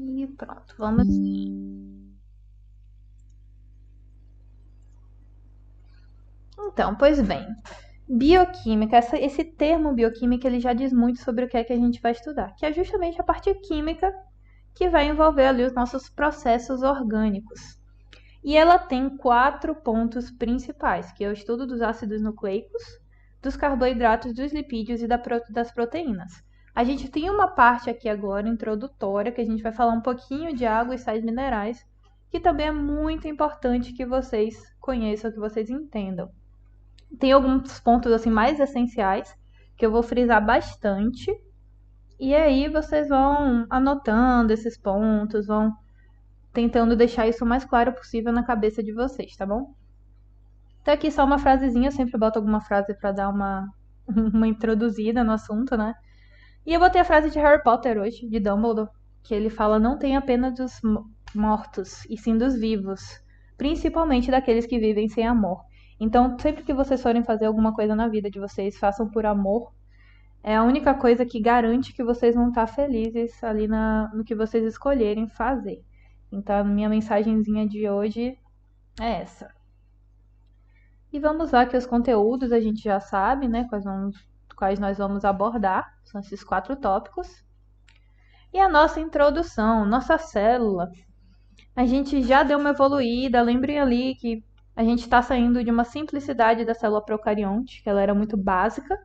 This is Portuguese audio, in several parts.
E pronto, vamos. Então, pois bem, bioquímica, esse termo bioquímica, ele já diz muito sobre o que a gente vai estudar, que é justamente a parte química que vai envolver ali os nossos processos orgânicos. E ela tem 4 pontos principais, que é o estudo dos ácidos nucleicos, dos carboidratos, dos lipídios e das proteínas. A gente tem uma parte aqui agora introdutória, que a gente vai falar um pouquinho de água e sais minerais, que também é muito importante que vocês conheçam, que vocês entendam. Tem alguns pontos assim mais essenciais que eu vou frisar bastante. E aí vocês vão anotando esses pontos, vão tentando deixar isso o mais claro possível na cabeça de vocês, tá bom? Então aqui só uma frasezinha, eu sempre boto alguma frase para dar uma introduzida no assunto, né? E eu botei a frase de Harry Potter hoje, de Dumbledore, que ele fala: não tenha pena dos mortos, e sim dos vivos, principalmente daqueles que vivem sem amor. Então, sempre que vocês forem fazer alguma coisa na vida de vocês, façam por amor. É a única coisa que garante que vocês vão estar felizes ali no que vocês escolherem fazer. Então, a minha mensagenzinha de hoje é essa. E vamos lá que os conteúdos a gente já sabe, né? Quais nós vamos abordar. São esses 4 tópicos. E a nossa introdução, nossa célula. A gente já deu uma evoluída. Lembrem ali que a gente está saindo de uma simplicidade da célula procarionte, que ela era muito básica.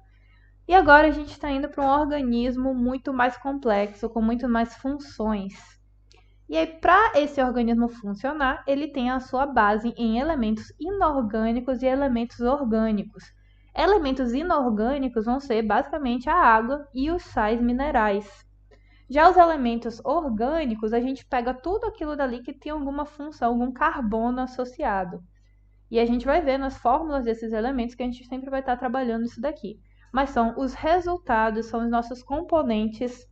E agora a gente está indo para um organismo muito mais complexo, com muito mais funções. E aí, para esse organismo funcionar, ele tem a sua base em elementos inorgânicos e elementos orgânicos. Elementos inorgânicos vão ser basicamente a água e os sais minerais. Já os elementos orgânicos, a gente pega tudo aquilo dali que tem alguma função, algum carbono associado. E a gente vai ver nas fórmulas desses elementos que a gente sempre vai estar trabalhando isso daqui. Mas são os resultados, são os nossos componentes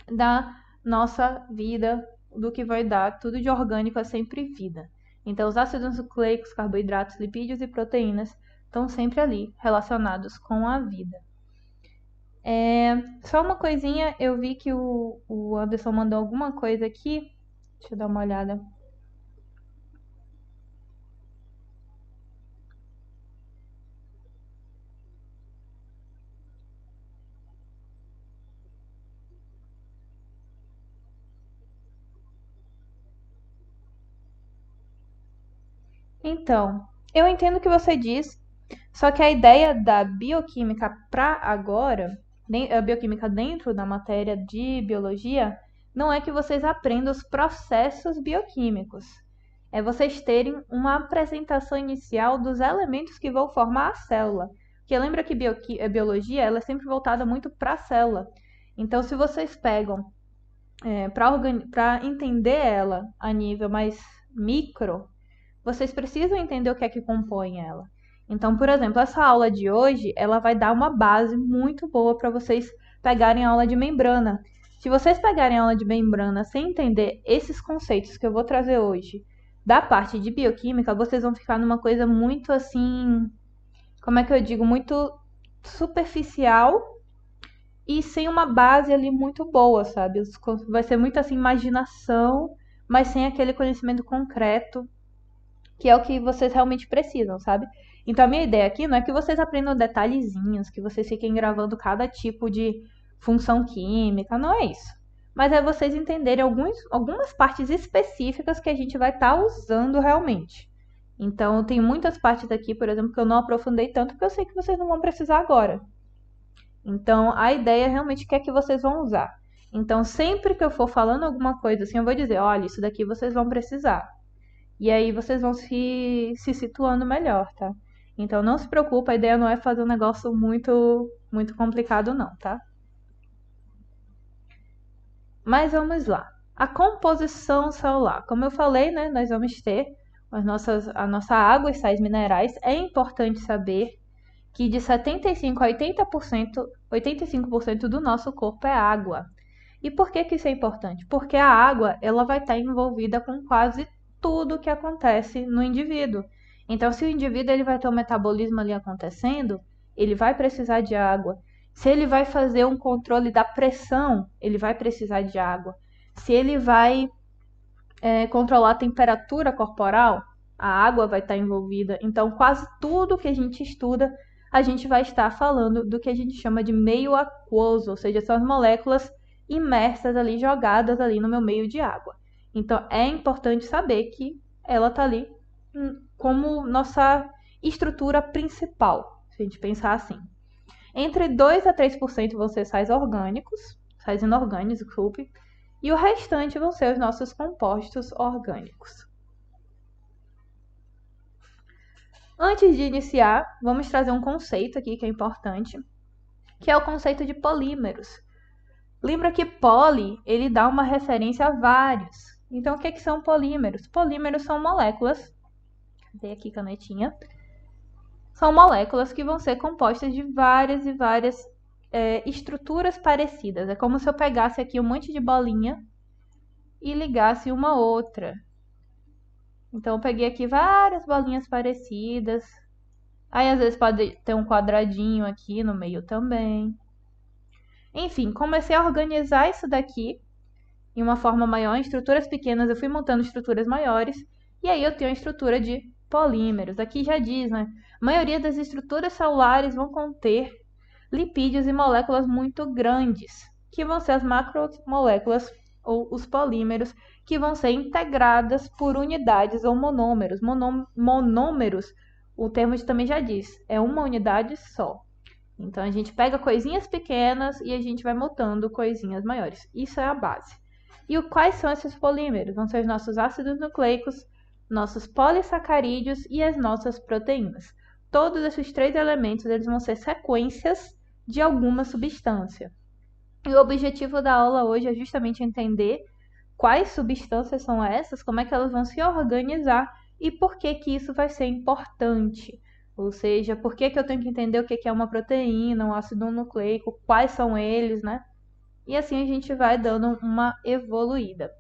da nossa vida, do que vai dar. Tudo de orgânico é sempre vida. Então, os ácidos nucleicos, carboidratos, lipídios e proteínas estão sempre ali, relacionados com a vida. Só uma coisinha, eu vi que o Anderson mandou alguma coisa aqui. Deixa eu dar uma olhada. Então, eu entendo o que você diz, só que a ideia da bioquímica para agora, a bioquímica dentro da matéria de biologia, não é que vocês aprendam os processos bioquímicos. É vocês terem uma apresentação inicial dos elementos que vão formar a célula. Porque lembra que a biologia ela é sempre voltada muito para a célula. Então, se vocês pegam para entender ela a nível mais micro, vocês precisam entender o que é que compõe ela. Então, por exemplo, essa aula de hoje, ela vai dar uma base muito boa para vocês pegarem a aula de membrana. Se vocês pegarem a aula de membrana sem entender esses conceitos que eu vou trazer hoje, da parte de bioquímica, vocês vão ficar numa coisa muito assim, como é que eu digo, muito superficial e sem uma base ali muito boa, sabe? Vai ser muito assim imaginação, mas sem aquele conhecimento concreto que é o que vocês realmente precisam, sabe? Então a minha ideia aqui não é que vocês aprendam detalhezinhos, que vocês fiquem gravando cada tipo de função química, não é isso. Mas é vocês entenderem algumas partes específicas que a gente vai estar usando realmente. Então tem muitas partes aqui, por exemplo, que eu não aprofundei tanto, porque eu sei que vocês não vão precisar agora. Então a ideia realmente é que vocês vão usar. Então sempre que eu for falando alguma coisa assim, eu vou dizer, olha, isso daqui vocês vão precisar. E aí vocês vão se situando melhor, tá? Então não se preocupa, a ideia não é fazer um negócio muito complicado não, tá? Mas vamos lá. A composição celular. Como eu falei, né, nós vamos ter a nossa água e sais minerais. É importante saber que de 75 a 85% do nosso corpo é água. E por que isso é importante? Porque a água ela vai estar envolvida com quase tudo que acontece no indivíduo. Então, se o indivíduo ele vai ter um metabolismo ali acontecendo, ele vai precisar de água. Se ele vai fazer um controle da pressão, ele vai precisar de água. se ele vai controlar a temperatura corporal, a água vai estar envolvida. Então, quase tudo que a gente estuda, a gente vai estar falando do que a gente chama de meio aquoso, ou seja, são as moléculas imersas ali, jogadas ali no meu meio de água. Então, é importante saber que ela está ali como nossa estrutura principal, se a gente pensar assim. Entre 2 a 3% vão ser sais orgânicos, sais inorgânicos, desculpe, e o restante vão ser os nossos compostos orgânicos. Antes de iniciar, vamos trazer um conceito aqui que é importante, que é o conceito de polímeros. Lembra que poli, ele dá uma referência a vários. Então, o que são polímeros? Polímeros são moléculas, cadê aqui canetinha? São moléculas que vão ser compostas de várias e várias estruturas parecidas. É como se eu pegasse aqui um monte de bolinha e ligasse uma outra. Então, eu peguei aqui várias bolinhas parecidas. Aí, às vezes, pode ter um quadradinho aqui no meio também. Enfim, comecei a organizar isso daqui em uma forma maior, em estruturas pequenas. Eu fui montando estruturas maiores. E aí, eu tenho a estrutura de polímeros. Aqui já diz, né? A maioria das estruturas celulares vão conter lipídios e moléculas muito grandes, que vão ser as macromoléculas ou os polímeros, que vão ser integradas por unidades ou monômeros. Monômeros, o termo também já diz, é uma unidade só. Então, a gente pega coisinhas pequenas e a gente vai montando coisinhas maiores. Isso é a base. E quais são esses polímeros? Vão ser os nossos ácidos nucleicos, nossos polissacarídeos e as nossas proteínas. Todos esses 3 elementos eles vão ser sequências de alguma substância. E o objetivo da aula hoje é justamente entender quais substâncias são essas, como é que elas vão se organizar e por que que isso vai ser importante. Ou seja, por que que eu tenho que entender o que que é uma proteína, um ácido nucleico, quais são eles, né? E assim a gente vai dando uma evoluída.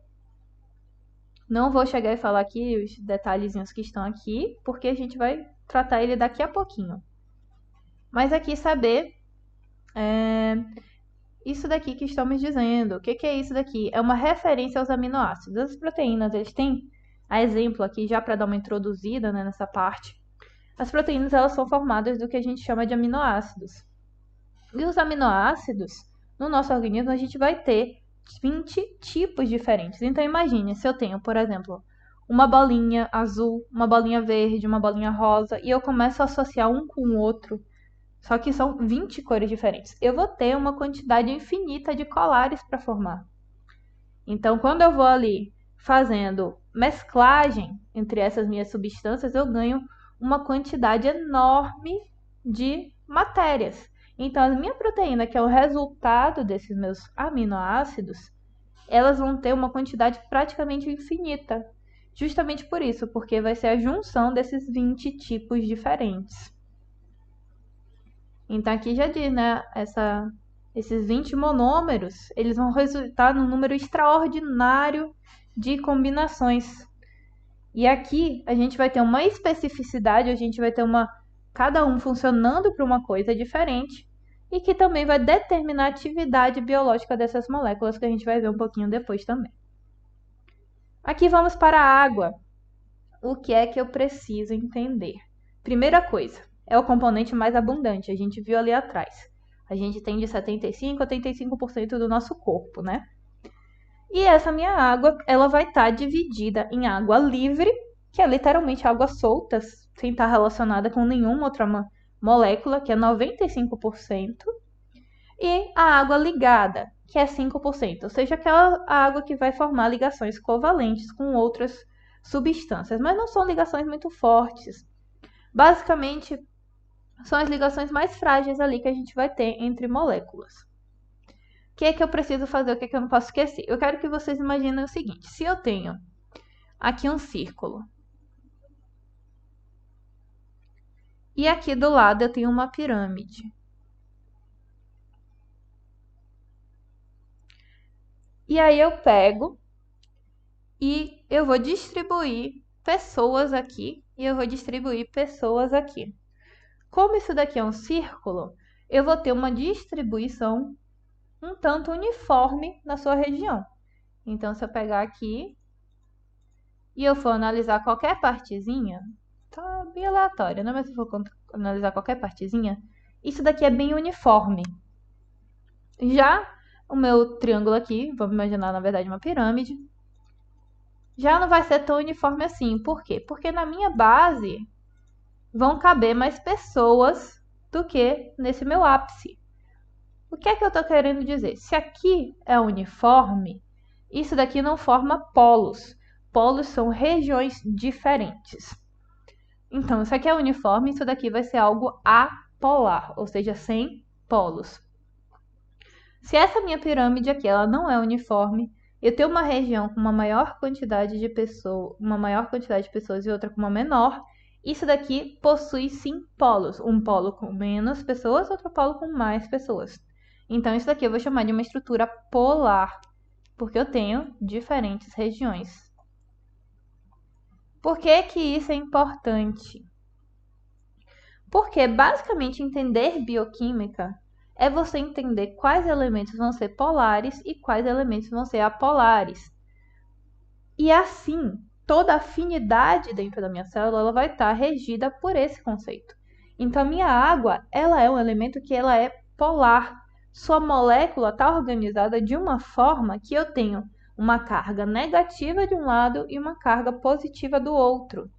Não vou chegar e falar aqui os detalhezinhos que estão aqui, porque a gente vai tratar ele daqui a pouquinho. Mas aqui saber isso daqui que estamos dizendo. O que que é isso daqui? É uma referência aos aminoácidos. As proteínas, eles têm, a exemplo aqui, já para dar uma introduzida, né, nessa parte. As proteínas, elas são formadas do que a gente chama de aminoácidos. E os aminoácidos, no nosso organismo, a gente vai ter 20 tipos diferentes. Então, imagine, se eu tenho, por exemplo, uma bolinha azul, uma bolinha verde, uma bolinha rosa, e eu começo a associar um com o outro, só que são 20 cores diferentes. Eu vou ter uma quantidade infinita de colares para formar. Então, quando eu vou ali fazendo mesclagem entre essas minhas substâncias, eu ganho uma quantidade enorme de matérias. Então, a minha proteína, que é o resultado desses meus aminoácidos, elas vão ter uma quantidade praticamente infinita. Justamente por isso, porque vai ser a junção desses 20 tipos diferentes. Então, aqui já diz, né? Esses 20 monômeros, eles vão resultar num número extraordinário de combinações. E aqui a gente vai ter uma especificidade, a gente vai ter cada um funcionando para uma coisa diferente e que também vai determinar a atividade biológica dessas moléculas, que a gente vai ver um pouquinho depois também. Aqui vamos para a água. O que é que eu preciso entender? Primeira coisa, é o componente mais abundante, a gente viu ali atrás. A gente tem de 75% a 85% do nosso corpo, né? E essa minha água, ela vai estar dividida em água livre, que é literalmente água solta, sem estar relacionada com nenhuma outra molécula, que é 95%, e a água ligada, que é 5%, ou seja, aquela água que vai formar ligações covalentes com outras substâncias, mas não são ligações muito fortes. Basicamente, são as ligações mais frágeis ali que a gente vai ter entre moléculas. O que é que eu preciso fazer? O que é que eu não posso esquecer? Eu quero que vocês imaginem o seguinte: se eu tenho aqui um círculo e aqui do lado eu tenho uma pirâmide, e aí eu pego e eu vou distribuir pessoas aqui e eu vou distribuir pessoas aqui. Como isso daqui é um círculo, eu vou ter uma distribuição um tanto uniforme na sua região. Então, se eu pegar aqui e eu for analisar qualquer partezinha, tá bem aleatório, né? Mas se eu for analisar qualquer partezinha, isso daqui é bem uniforme. Já o meu triângulo aqui, vamos imaginar na verdade uma pirâmide, já não vai ser tão uniforme assim. Por quê? Porque na minha base vão caber mais pessoas do que nesse meu ápice. O que é que eu estou querendo dizer? Se aqui é uniforme, isso daqui não forma polos. Polos são regiões diferentes. Então, isso aqui é uniforme, isso daqui vai ser algo apolar, ou seja, sem polos. Se essa minha pirâmide aqui ela não é uniforme, eu tenho uma região com uma maior quantidade de pessoas, e outra com uma menor, isso daqui possui sim polos. Um polo com menos pessoas, outro polo com mais pessoas. Então, isso daqui eu vou chamar de uma estrutura polar, porque eu tenho diferentes regiões. Por que que isso é importante? Porque, basicamente, entender bioquímica é você entender quais elementos vão ser polares e quais elementos vão ser apolares. E assim, toda afinidade dentro da minha célula ela vai estar regida por esse conceito. Então, a minha água ela é um elemento que ela é polar. Sua molécula está organizada de uma forma que eu tenho uma carga negativa de um lado e uma carga positiva do outro.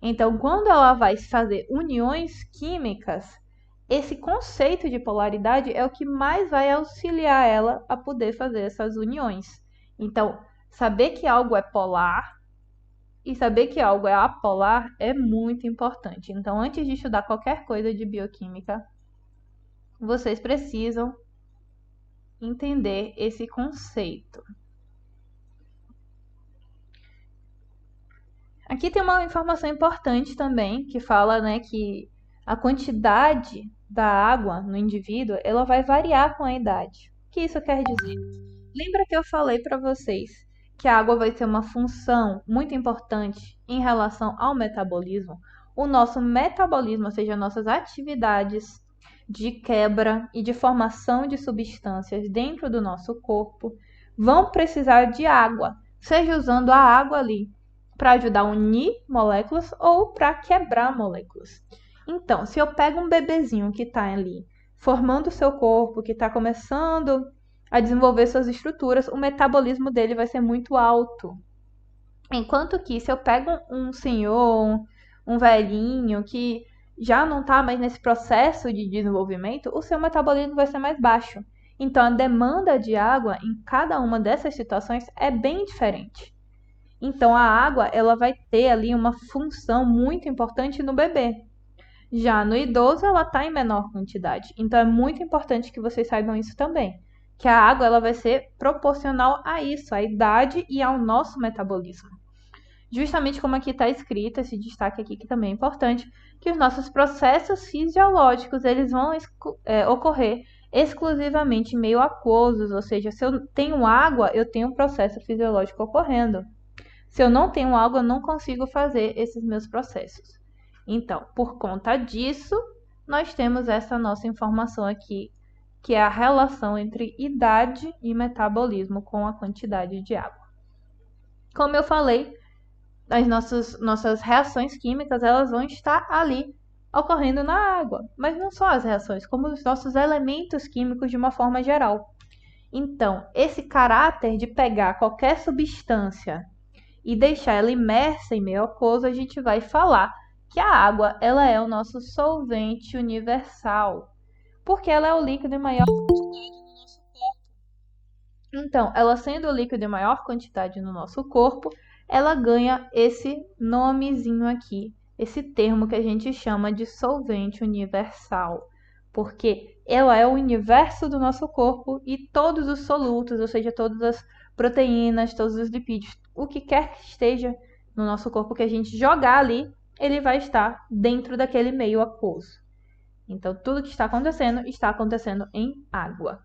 Então, quando ela vai fazer uniões químicas, esse conceito de polaridade é o que mais vai auxiliar ela a poder fazer essas uniões. Então, saber que algo é polar e saber que algo é apolar é muito importante. Então, antes de estudar qualquer coisa de bioquímica, vocês precisam entender esse conceito. Aqui tem uma informação importante também que fala, né, que a quantidade da água no indivíduo ela vai variar com a idade. O que isso quer dizer? Lembra que eu falei para vocês que a água vai ter uma função muito importante em relação ao metabolismo? O nosso metabolismo, ou seja, nossas atividades de quebra e de formação de substâncias dentro do nosso corpo vão precisar de água, seja usando a água ali para ajudar a unir moléculas ou para quebrar moléculas. Então, se eu pego um bebezinho que está ali formando o seu corpo, que está começando a desenvolver suas estruturas, o metabolismo dele vai ser muito alto. Enquanto que se eu pego um senhor, um velhinho que já não está mais nesse processo de desenvolvimento, o seu metabolismo vai ser mais baixo. Então, a demanda de água em cada uma dessas situações é bem diferente. Então, a água ela vai ter ali uma função muito importante no bebê. Já no idoso, ela está em menor quantidade. Então, é muito importante que vocês saibam isso também. Que a água ela vai ser proporcional a isso, à idade e ao nosso metabolismo. Justamente como aqui está escrito, esse destaque aqui que também é importante, que os nossos processos fisiológicos eles vão ocorrer exclusivamente em meio aquosos, ou seja, se eu tenho água, eu tenho um processo fisiológico ocorrendo. Se eu não tenho água, eu não consigo fazer esses meus processos. Então, por conta disso, nós temos essa nossa informação aqui, que é a relação entre idade e metabolismo com a quantidade de água. Como eu falei, as nossas reações químicas elas vão estar ali ocorrendo na água, mas não só as reações, como os nossos elementos químicos de uma forma geral. Então, esse caráter de pegar qualquer substância e deixar ela imersa em meio aquoso, a gente vai falar que a água ela é o nosso solvente universal, porque ela é o líquido em maior quantidade no nosso corpo. Então, ela sendo o líquido em maior quantidade no nosso corpo, ela ganha esse nomezinho aqui, esse termo que a gente chama de solvente universal, porque ela é o universo do nosso corpo e todos os solutos, ou seja, todas as proteínas, todos os lipídios, o que quer que esteja no nosso corpo que a gente jogar ali, ele vai estar dentro daquele meio aquoso. Então, tudo que está acontecendo em água.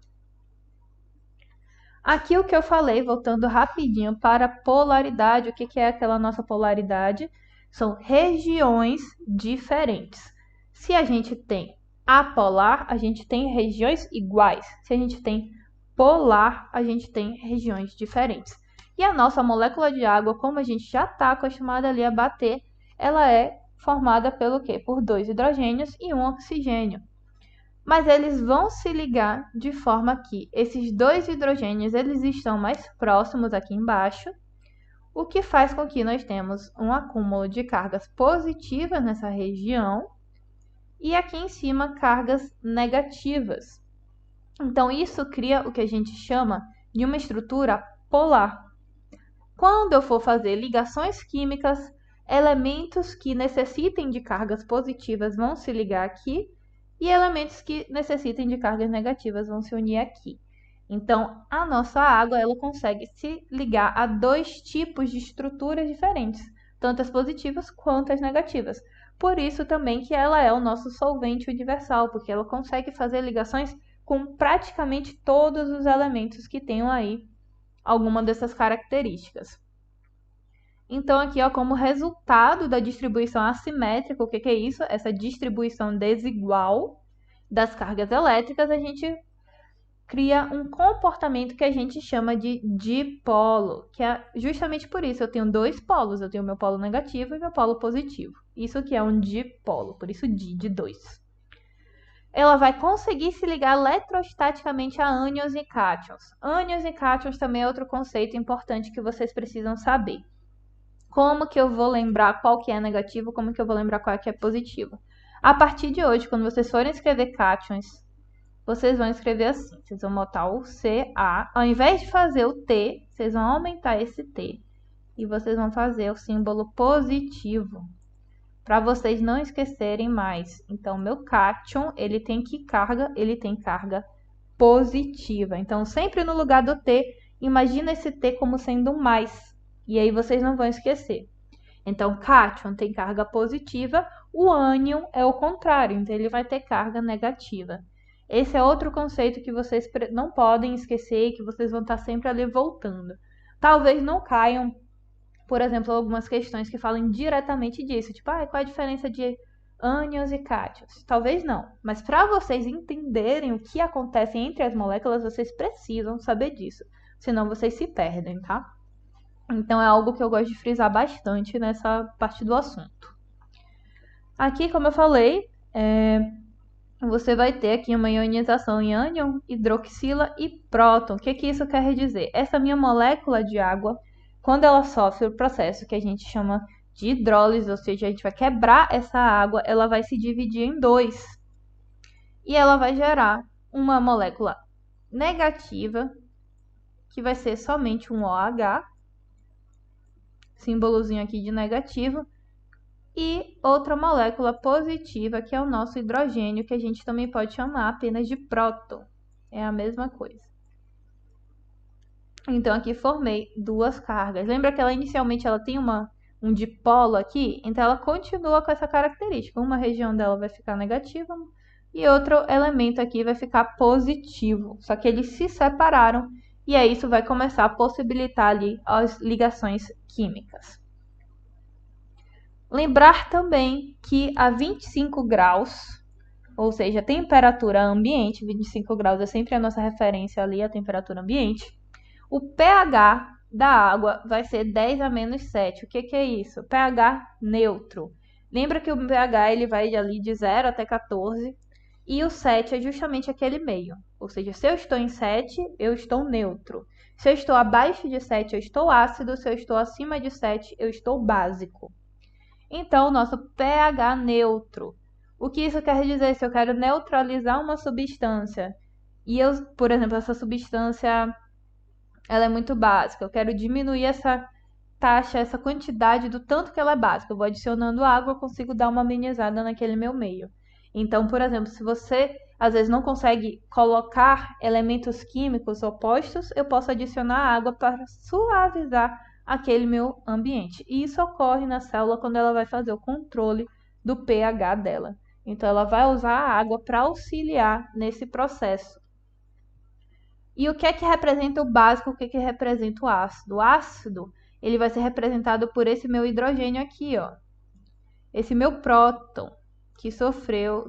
Aqui o que eu falei, voltando rapidinho para a polaridade, o que é aquela nossa polaridade? São regiões diferentes. Se a gente tem apolar, a gente tem regiões iguais. Se a gente tem polar, a gente tem regiões diferentes. E a nossa molécula de água, como a gente já está acostumado ali a bater, ela é formada pelo quê? Por 2 hidrogênios e 1 oxigênio. Mas eles vão se ligar de forma que esses 2 hidrogênios eles estão mais próximos aqui embaixo, o que faz com que nós temos um acúmulo de cargas positivas nessa região e aqui em cima cargas negativas. Então isso cria o que a gente chama de uma estrutura polar. Quando eu for fazer ligações químicas, elementos que necessitem de cargas positivas vão se ligar aqui e elementos que necessitem de cargas negativas vão se unir aqui. Então, a nossa água ela consegue se ligar a 2 tipos de estruturas diferentes, tanto as positivas quanto as negativas. Por isso também que ela é o nosso solvente universal, porque ela consegue fazer ligações com praticamente todos os elementos que tenham aí alguma dessas características. Então, aqui, ó, como resultado da distribuição assimétrica, o que é isso? Essa distribuição desigual das cargas elétricas, a gente cria um comportamento que a gente chama de dipolo, que é justamente por isso. Eu tenho 2 polos, eu tenho meu polo negativo e meu polo positivo. Isso que é um dipolo, por isso de 2. Ela vai conseguir se ligar eletrostaticamente a ânions e cátions. Ânions e cátions também é outro conceito importante que vocês precisam saber. Como que eu vou lembrar qual que é negativo, como que eu vou lembrar qual que é positivo? A partir de hoje, quando vocês forem escrever cátions, vocês vão escrever assim. Vocês vão botar o Ca. Ao invés de fazer o T, vocês vão aumentar esse T. E vocês vão fazer o símbolo positivo. Para vocês não esquecerem mais. Então, meu cátion, ele tem que carga? Ele tem carga positiva. Então, sempre no lugar do T, imagina esse T como sendo um mais. E aí vocês não vão esquecer. Então, cátion tem carga positiva, o ânion é o contrário, então ele vai ter carga negativa. Esse é outro conceito que vocês não podem esquecer e que vocês vão estar sempre ali voltando. Talvez não caiam, por exemplo, algumas questões que falem diretamente disso, tipo, qual a diferença de ânions e cátions? Talvez não, mas para vocês entenderem o que acontece entre as moléculas, vocês precisam saber disso, senão vocês se perdem, tá? Então é algo que eu gosto de frisar bastante nessa parte do assunto. Aqui, como eu falei, você vai ter aqui uma ionização em ânion, hidroxila e próton. O que isso quer dizer? Essa minha molécula de água, quando ela sofre o processo que a gente chama de hidrólise, ou seja, a gente vai quebrar essa água, ela vai se dividir em 2. E ela vai gerar uma molécula negativa, que vai ser somente um OH, símbolozinho aqui de negativo, e outra molécula positiva, que é o nosso hidrogênio, que a gente também pode chamar apenas de próton. É a mesma coisa. Então, aqui formei 2 cargas. Lembra que ela inicialmente ela tem um dipolo aqui? Então, ela continua com essa característica. Uma região dela vai ficar negativa e outro elemento aqui vai ficar positivo. Só que eles se separaram e aí isso vai começar a possibilitar ali as ligações químicas. Lembrar também que a 25 graus, ou seja, a temperatura ambiente, 25 graus é sempre a nossa referência ali, a temperatura ambiente, o pH da água vai ser 10 a menos 7. O que é isso? pH neutro. Lembra que o pH ele vai ali de 0 até 14 e o 7 é justamente aquele meio. Ou seja, se eu estou em 7, eu estou neutro. Se eu estou abaixo de 7, eu estou ácido. Se eu estou acima de 7, eu estou básico. Então, o nosso pH neutro. O que isso quer dizer? Se eu quero neutralizar uma substância e eu, por exemplo, essa substância ela é muito básica, eu quero diminuir essa taxa, essa quantidade do tanto que ela é básica. Eu vou adicionando água, eu consigo dar uma amenizada naquele meu meio. Então, por exemplo, se você às vezes não consegue colocar elementos químicos opostos, eu posso adicionar água para suavizar aquele meu ambiente. E isso ocorre na célula quando ela vai fazer o controle do pH dela. Então, ela vai usar a água para auxiliar nesse processo. E o que é que representa o básico, o que é que representa o ácido? O ácido, ele vai ser representado por esse meu hidrogênio aqui, ó. Esse meu próton, que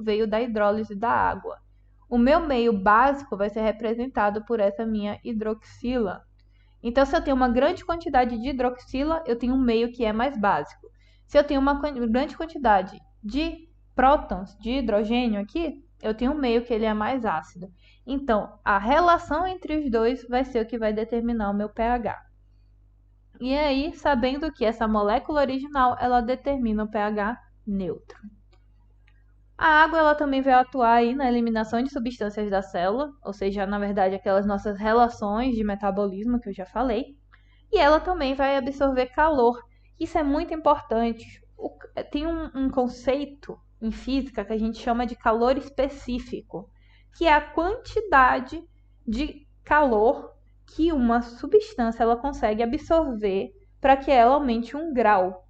veio da hidrólise da água. O meu meio básico vai ser representado por essa minha hidroxila. Então, se eu tenho uma grande quantidade de hidroxila, eu tenho um meio que é mais básico. Se eu tenho uma grande quantidade de prótons, de hidrogênio aqui, eu tenho um meio que ele é mais ácido. Então, a relação entre os dois vai ser o que vai determinar o meu pH. E aí, sabendo que essa molécula original, ela determina o pH neutro. A água ela também vai atuar aí na eliminação de substâncias da célula, ou seja, na verdade, aquelas nossas relações de metabolismo que eu já falei. E ela também vai absorver calor. Isso é muito importante. Tem um conceito em física que a gente chama de calor específico, que é a quantidade de calor que uma substância ela consegue absorver para que ela aumente 1 grau.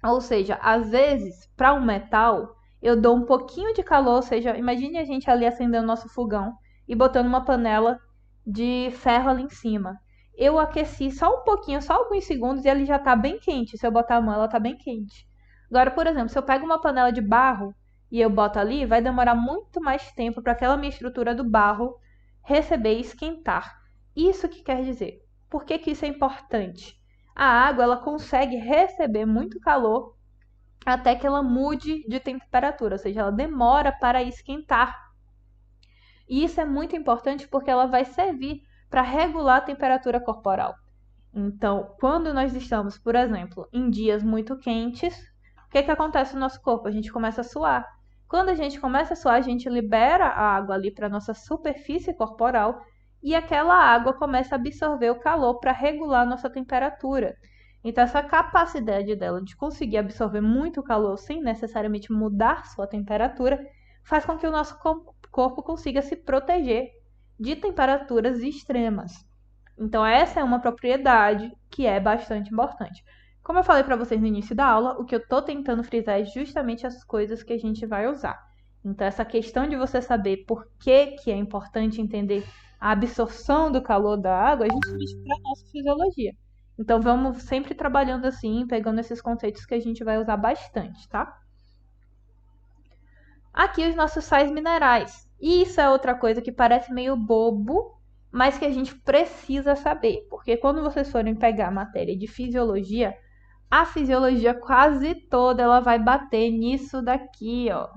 Ou seja, às vezes, para um metal, eu dou um pouquinho de calor, ou seja, imagine a gente ali acendendo nosso fogão e botando uma panela de ferro ali em cima. Eu aqueci só um pouquinho, só alguns segundos, e ele já está bem quente. Se eu botar a mão, ela está bem quente. Agora, por exemplo, se eu pego uma panela de barro e eu boto ali, vai demorar muito mais tempo para aquela minha estrutura do barro receber e esquentar. Isso que quer dizer? Por que que isso é importante? A água ela consegue receber muito calor até que ela mude de temperatura, ou seja, ela demora para esquentar. E isso é muito importante porque ela vai servir para regular a temperatura corporal. Então, quando nós estamos, por exemplo, em dias muito quentes, o que acontece no nosso corpo? A gente começa a suar. Quando a gente começa a suar, a gente libera a água ali para a nossa superfície corporal e aquela água começa a absorver o calor para regular a nossa temperatura. Então, essa capacidade dela de conseguir absorver muito calor sem necessariamente mudar sua temperatura faz com que o nosso corpo consiga se proteger de temperaturas extremas. Então, essa é uma propriedade que é bastante importante. Como eu falei para vocês no início da aula, o que eu estou tentando frisar é justamente as coisas que a gente vai usar. Então, essa questão de você saber por que é importante entender a absorção do calor da água é justamente para a nossa fisiologia. Então, vamos sempre trabalhando assim, pegando esses conceitos que a gente vai usar bastante, tá? Aqui os nossos sais minerais. E isso é outra coisa que parece meio bobo, mas que a gente precisa saber. Porque quando vocês forem pegar a matéria de fisiologia, a fisiologia quase toda ela vai bater nisso daqui, ó.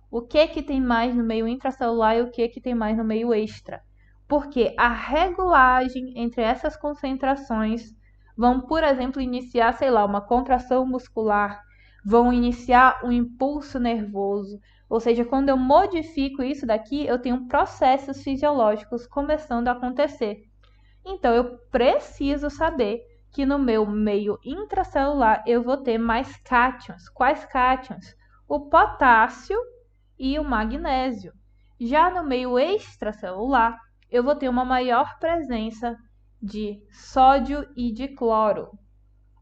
O que tem mais no meio intracelular e o que tem mais no meio extra. Porque a regulagem entre essas concentrações vão, por exemplo, iniciar, sei lá, uma contração muscular, vão iniciar um impulso nervoso. Ou seja, quando eu modifico isso daqui, eu tenho processos fisiológicos começando a acontecer. Então, eu preciso saber que no meu meio intracelular eu vou ter mais cátions. Quais cátions? O potássio e o magnésio. Já no meio extracelular, eu vou ter uma maior presença de sódio e de cloro.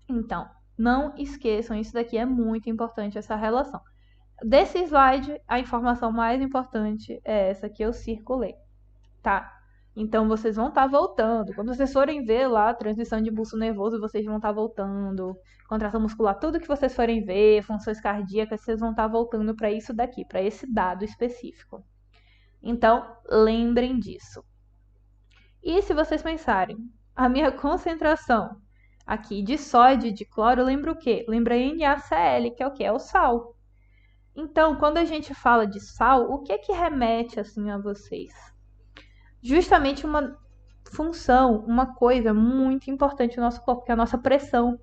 Então, não esqueçam, isso daqui é muito importante, essa relação. Desse slide, a informação mais importante é essa que eu circulei, tá? Então, vocês vão estar voltando. Quando vocês forem ver lá a transmissão de impulso nervoso, vocês vão estar voltando. Contração muscular, tudo que vocês forem ver, funções cardíacas, vocês vão estar voltando para isso daqui, para esse dado específico. Então, lembrem disso. E se vocês pensarem, a minha concentração aqui de sódio e de cloro lembra o quê? Lembra NaCl, que é o quê? É o sal. Então, quando a gente fala de sal, o que remete assim a vocês? Justamente uma função, uma coisa muito importante no nosso corpo, que é a nossa pressão.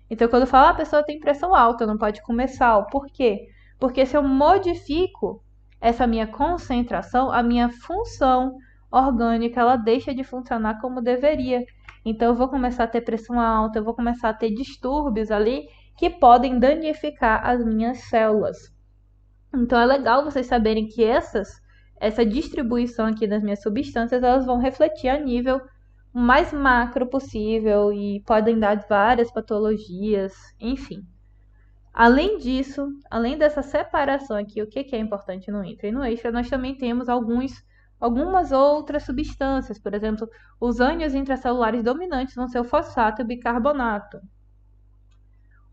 Então, quando eu falo, a pessoa tem pressão alta, não pode comer sal. Por quê? Porque se eu modifico essa minha concentração, a minha função orgânica, ela deixa de funcionar como deveria. Então, eu vou começar a ter pressão alta, eu vou começar a ter distúrbios ali que podem danificar as minhas células. Então, é legal vocês saberem que essa distribuição aqui das minhas substâncias, elas vão refletir a nível mais macro possível e podem dar várias patologias, enfim. Além disso, além dessa separação aqui, o que é importante no intra e no extra, nós também temos algumas outras substâncias. Por exemplo, os ânions intracelulares dominantes vão ser o fosfato e o bicarbonato.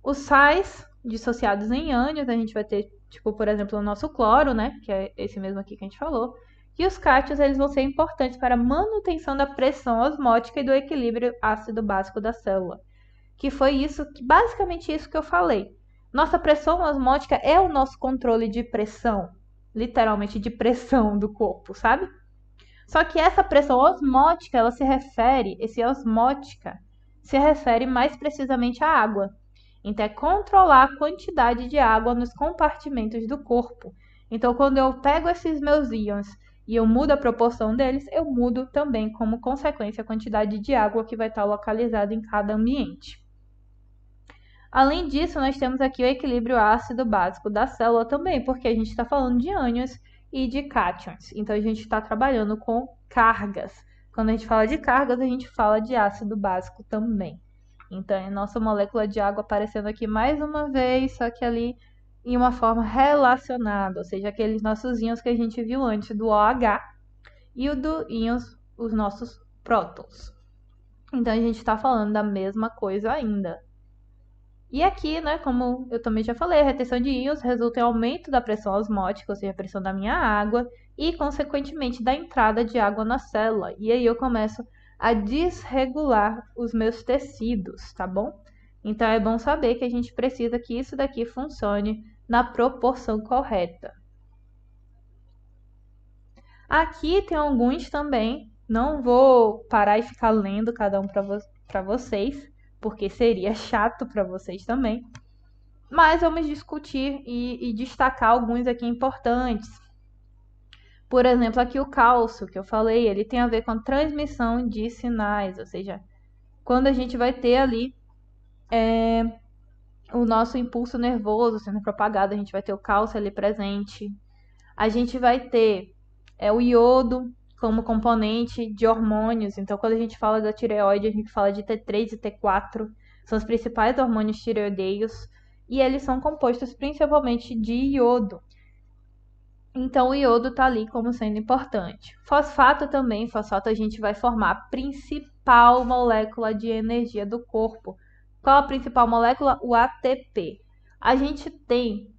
Os sais dissociados em ânions, a gente vai ter, tipo, por exemplo, o nosso cloro, né? Que é esse mesmo aqui que a gente falou. E os cátions eles vão ser importantes para a manutenção da pressão osmótica e do equilíbrio ácido-básico da célula. Que foi isso, basicamente isso que eu falei. Nossa pressão osmótica é o nosso controle de pressão, literalmente de pressão do corpo, sabe? Só que essa pressão osmótica, esse osmótica, se refere mais precisamente à água. Então, é controlar a quantidade de água nos compartimentos do corpo. Então, quando eu pego esses meus íons e eu mudo a proporção deles, eu mudo também, como consequência, a quantidade de água que vai estar localizada em cada ambiente. Além disso, nós temos aqui o equilíbrio ácido básico da célula também, porque a gente está falando de ânions e de cátions. Então, a gente está trabalhando com cargas. Quando a gente fala de cargas, a gente fala de ácido básico também. Então, é nossa molécula de água aparecendo aqui mais uma vez, só que ali em uma forma relacionada, ou seja, aqueles nossos íons que a gente viu antes do OH e o do íons, os nossos prótons. Então, a gente está falando da mesma coisa ainda. E aqui, né, como eu também já falei, a retenção de íons resulta em aumento da pressão osmótica, ou seja, a pressão da minha água, e, consequentemente, da entrada de água na célula. E aí eu começo a desregular os meus tecidos, tá bom? Então é bom saber que a gente precisa que isso daqui funcione na proporção correta. Aqui tem alguns também, não vou parar e ficar lendo cada um para vocês, porque seria chato para vocês também. Mas vamos discutir e destacar alguns aqui importantes. Por exemplo, aqui o cálcio, que eu falei, ele tem a ver com transmissão de sinais, ou seja, quando a gente vai ter ali o nosso impulso nervoso sendo propagado, a gente vai ter o cálcio ali presente. A gente vai ter o iodo como componente de hormônios. Então, quando a gente fala da tireoide, a gente fala de T3 e T4. São os principais hormônios tireoideios. E eles são compostos principalmente de iodo. Então, o iodo está ali como sendo importante. Fosfato também. Fosfato a gente vai formar a principal molécula de energia do corpo. Qual a principal molécula? O ATP. A gente tem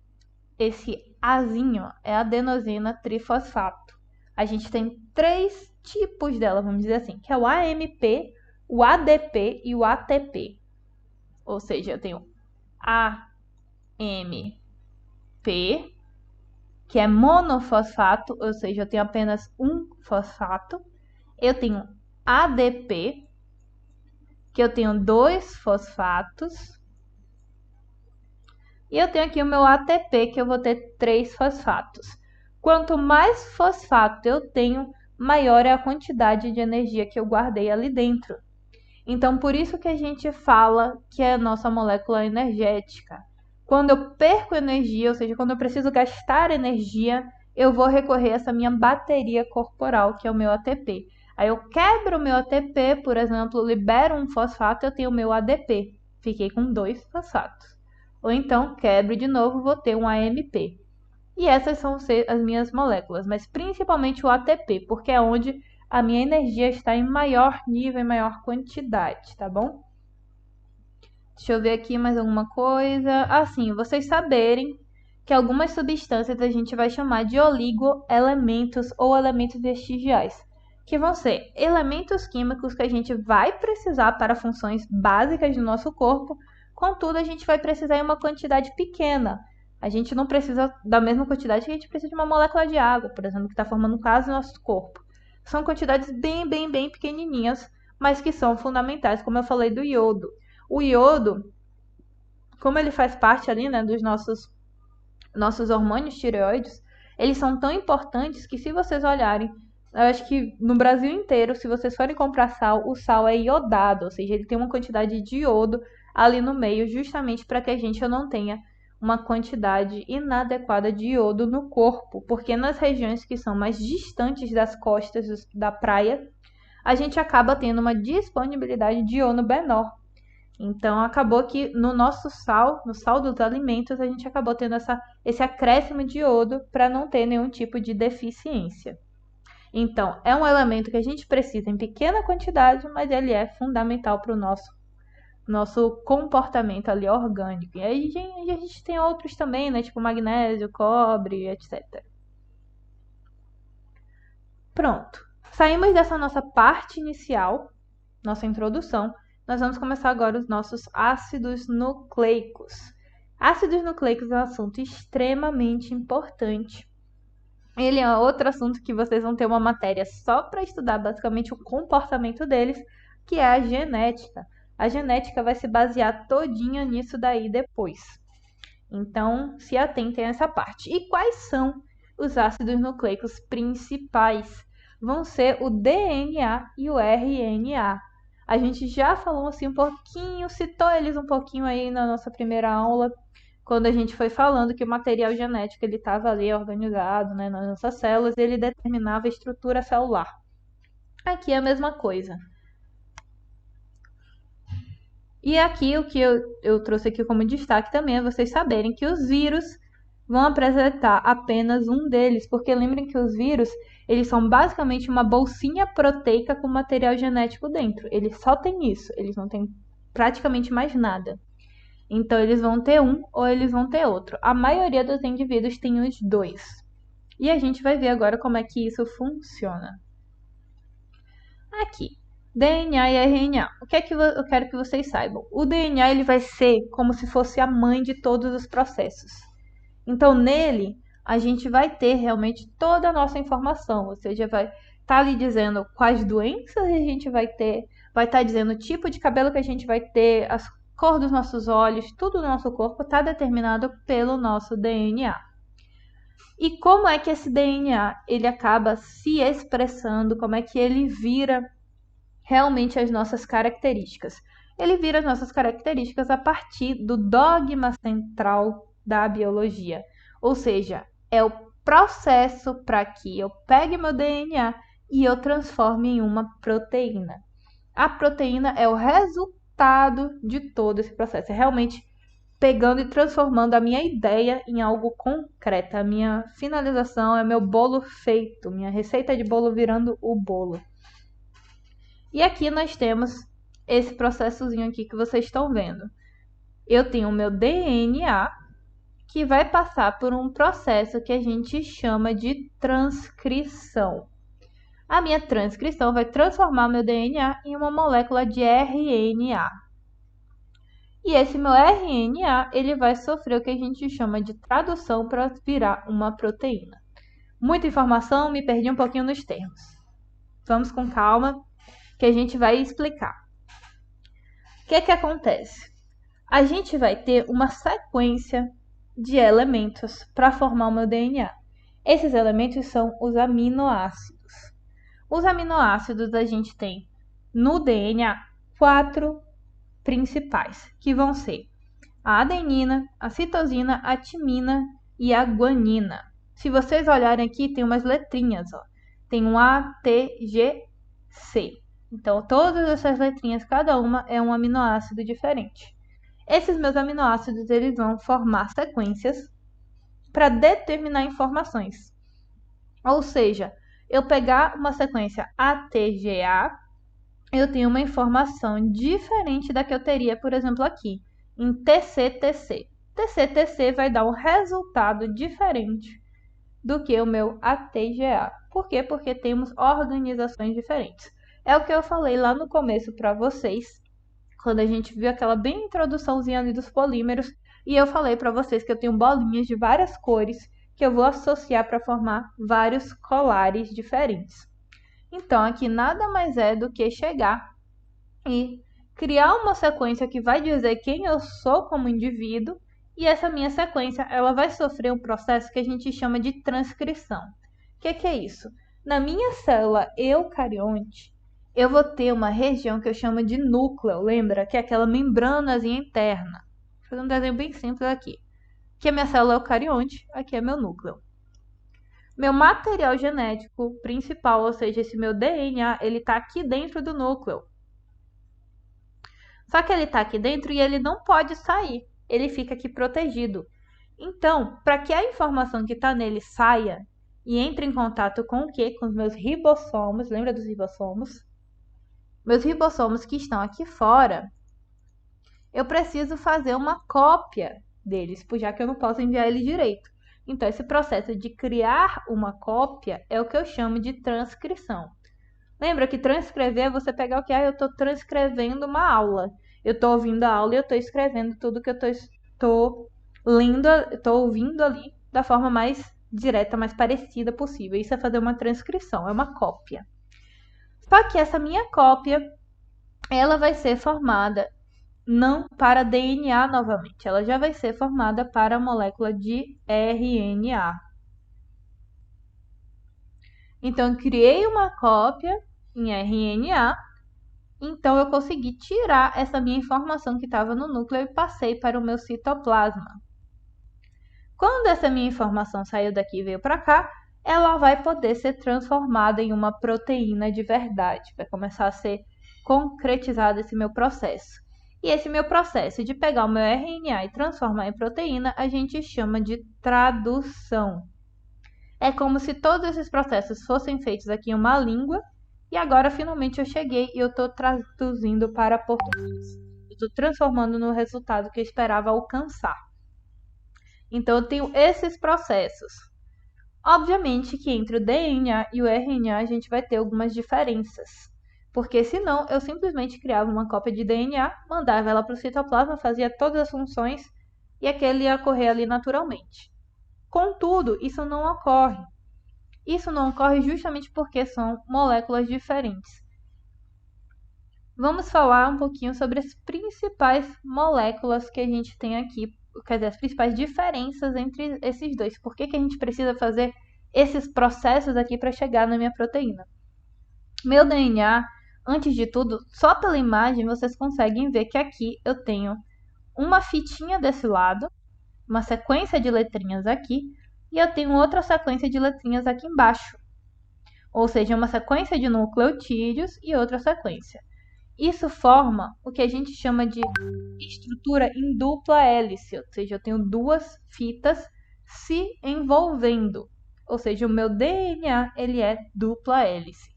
esse Azinho, é adenosina trifosfato. A gente tem 3 tipos dela, vamos dizer assim, que é o AMP, o ADP e o ATP. Ou seja, eu tenho AMP, que é monofosfato, ou seja, eu tenho apenas um fosfato. Eu tenho ADP, que eu tenho 2 fosfatos. E eu tenho aqui o meu ATP, que eu vou ter 3 fosfatos. Quanto mais fosfato eu tenho, maior é a quantidade de energia que eu guardei ali dentro. Então, por isso que a gente fala que é a nossa molécula energética. Quando eu perco energia, ou seja, quando eu preciso gastar energia, eu vou recorrer a essa minha bateria corporal, que é o meu ATP. Aí eu quebro o meu ATP, por exemplo, libero um fosfato, eu tenho o meu ADP. Fiquei com 2 fosfatos. Ou então, quebre de novo, vou ter um AMP. E essas são as minhas moléculas, mas principalmente o ATP, porque é onde a minha energia está em maior nível, em maior quantidade, tá bom? Deixa eu ver aqui mais alguma coisa. Assim, vocês saberem que algumas substâncias a gente vai chamar de oligoelementos ou elementos vestigiais, que vão ser elementos químicos que a gente vai precisar para funções básicas do nosso corpo, contudo, a gente vai precisar em uma quantidade pequena. A gente não precisa da mesma quantidade que a gente precisa de uma molécula de água, por exemplo, que está formando quase o nosso corpo. São quantidades bem pequenininhas, mas que são fundamentais, como eu falei do iodo. O iodo, como ele faz parte ali, né, dos nossos hormônios tireoides, eles são tão importantes que se vocês olharem, eu acho que no Brasil inteiro, se vocês forem comprar sal, o sal é iodado, ou seja, ele tem uma quantidade de iodo ali no meio, justamente para que a gente não tenha uma quantidade inadequada de iodo no corpo, porque nas regiões que são mais distantes das costas da praia, a gente acaba tendo uma disponibilidade de iodo menor. Então, acabou que no nosso sal, no sal dos alimentos, a gente acabou tendo esse acréscimo de iodo para não ter nenhum tipo de deficiência. Então, é um elemento que a gente precisa em pequena quantidade, mas ele é fundamental para o nosso comportamento ali orgânico. E aí a gente tem outros também, né? Tipo magnésio, cobre, etc. Pronto. Saímos dessa nossa parte inicial, nossa introdução. Nós vamos começar agora os nossos ácidos nucleicos. Ácidos nucleicos é um assunto extremamente importante. Ele é outro assunto que vocês vão ter uma matéria só para estudar basicamente o comportamento deles, que é a genética. A genética vai se basear todinha nisso daí depois. Então, se atentem a essa parte. E quais são os ácidos nucleicos principais? Vão ser o DNA e o RNA. A gente já falou assim um pouquinho, citou eles um pouquinho aí na nossa primeira aula, quando a gente foi falando que o material genético ele estava ali organizado, né, nas nossas células, e ele determinava a estrutura celular. Aqui é a mesma coisa. E aqui o que eu trouxe aqui como destaque também é vocês saberem que os vírus vão apresentar apenas um deles, porque lembrem que os vírus, eles são basicamente uma bolsinha proteica com material genético dentro. Eles só têm isso, eles não têm praticamente mais nada. Então, eles vão ter um ou eles vão ter outro. A maioria dos indivíduos tem os dois. E a gente vai ver agora como é que isso funciona. Aqui, DNA e RNA. O que é que eu quero que vocês saibam? O DNA ele vai ser como se fosse a mãe de todos os processos. Então, nele, a gente vai ter realmente toda a nossa informação. Ou seja, vai estar ali dizendo quais doenças a gente vai ter, vai estar dizendo o tipo de cabelo que a gente vai ter, as cor dos nossos olhos, tudo do nosso corpo está determinado pelo nosso DNA. E como é que esse DNA ele acaba se expressando, como é que ele vira realmente as nossas características? Ele vira as nossas características a partir do dogma central da biologia. Ou seja, é o processo para que eu pegue meu DNA e eu transforme em uma proteína. A proteína é o resultado de todo esse processo. É realmente pegando e transformando a minha ideia em algo concreto. A minha finalização é meu bolo feito, minha receita de bolo virando o bolo. E aqui nós temos esse processozinho aqui que vocês estão vendo. Eu tenho o meu DNA, que vai passar por um processo que a gente chama de transcrição. A minha transcrição vai transformar meu DNA em uma molécula de RNA. E esse meu RNA, ele vai sofrer o que a gente chama de tradução para virar uma proteína. Muita informação, me perdi um pouquinho nos termos. Vamos com calma, que a gente vai explicar. O que é que acontece? A gente vai ter uma sequência de elementos para formar o meu DNA. Esses elementos são os aminoácidos. Os aminoácidos a gente tem no DNA 4 principais, que vão ser a adenina, a citosina, a timina e a guanina. Se vocês olharem aqui, tem umas letrinhas, ó. Tem um A, T, G, C. Então, todas essas letrinhas, cada uma é um aminoácido diferente. Esses meus aminoácidos, eles vão formar sequências para determinar informações. Ou seja, eu pegar uma sequência ATGA, eu tenho uma informação diferente da que eu teria, por exemplo, aqui, em TCTC. TCTC vai dar um resultado diferente do que o meu ATGA. Por quê? Porque temos organizações diferentes. É o que eu falei lá no começo para vocês, quando a gente viu aquela bem introduçãozinha ali dos polímeros, e eu falei para vocês que eu tenho bolinhas de várias cores que eu vou associar para formar vários colares diferentes. Então, aqui nada mais é do que chegar e criar uma sequência que vai dizer quem eu sou como indivíduo, e essa minha sequência ela vai sofrer um processo que a gente chama de transcrição. O que é isso? Na minha célula eucarionte, eu vou ter uma região que eu chamo de núcleo, lembra? Que é aquela membranazinha interna. Vou fazer um desenho bem simples aqui. Aqui é minha célula eucarionte, aqui é meu núcleo. Meu material genético principal, ou seja, esse meu DNA, ele está aqui dentro do núcleo. Só que ele está aqui dentro e ele não pode sair. Ele fica aqui protegido. Então, para que a informação que está nele saia e entre em contato com o quê? Com os meus ribossomos. Lembra dos ribossomos? Meus ribossomos que estão aqui fora, eu preciso fazer uma cópia deles, já que eu não posso enviar ele direito. Então, esse processo de criar uma cópia é o que eu chamo de transcrição. Lembra que transcrever é você pegar o que eu estou transcrevendo uma aula. Eu estou ouvindo a aula e eu estou escrevendo tudo que eu estou lendo, estou ouvindo ali da forma mais direta, mais parecida possível. Isso é fazer uma transcrição, é uma cópia. Só que essa minha cópia, ela vai ser formada não para DNA novamente, ela já vai ser formada para a molécula de RNA. Então, eu criei uma cópia em RNA, então eu consegui tirar essa minha informação que estava no núcleo e passei para o meu citoplasma. Quando essa minha informação saiu daqui e veio para cá, ela vai poder ser transformada em uma proteína de verdade. Vai começar a ser concretizado esse meu processo. E esse meu processo de pegar o meu RNA e transformar em proteína, a gente chama de tradução. É como se todos esses processos fossem feitos aqui em uma língua, e agora finalmente eu cheguei e eu estou traduzindo para português. Eu estou transformando no resultado que eu esperava alcançar. Então, eu tenho esses processos. Obviamente que entre o DNA e o RNA a gente vai ter algumas diferenças. Porque senão eu simplesmente criava uma cópia de DNA, mandava ela para o citoplasma, fazia todas as funções e aquele ia ocorrer ali naturalmente. Contudo, isso não ocorre. Isso não ocorre justamente porque são moléculas diferentes. Vamos falar um pouquinho sobre as principais moléculas que a gente tem aqui, quer dizer, as principais diferenças entre esses dois. Por que a gente precisa fazer esses processos aqui para chegar na minha proteína? Meu DNA, antes de tudo, só pela imagem vocês conseguem ver que aqui eu tenho uma fitinha desse lado, uma sequência de letrinhas aqui, e eu tenho outra sequência de letrinhas aqui embaixo. Ou seja, uma sequência de nucleotídeos e outra sequência. Isso forma o que a gente chama de estrutura em dupla hélice, ou seja, eu tenho duas fitas se envolvendo. Ou seja, o meu DNA ele é dupla hélice.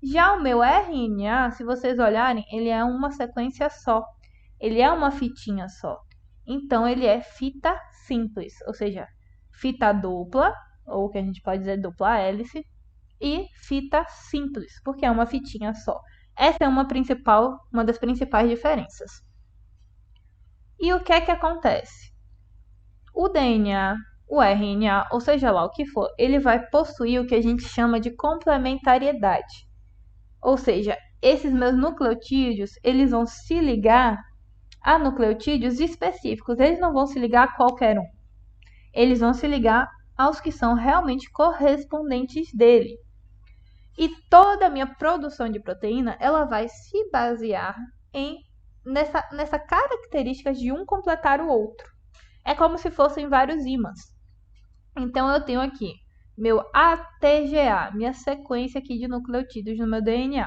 Já o meu RNA, se vocês olharem, ele é uma sequência só. Ele é uma fitinha só. Então, ele é fita simples, ou seja, fita dupla, ou que a gente pode dizer dupla hélice, e fita simples, porque é uma fitinha só. Essa é uma das principais diferenças. E o que é que acontece? O DNA, o RNA, ou seja lá o que for, ele vai possuir o que a gente chama de complementariedade. Ou seja, esses meus nucleotídeos, eles vão se ligar a nucleotídeos específicos. Eles não vão se ligar a qualquer um. Eles vão se ligar aos que são realmente correspondentes dele. E toda a minha produção de proteína, ela vai se basear nessa característica de um completar o outro. É como se fossem vários ímãs. Então, eu tenho aqui meu ATGA, minha sequência aqui de nucleotídeos no meu DNA.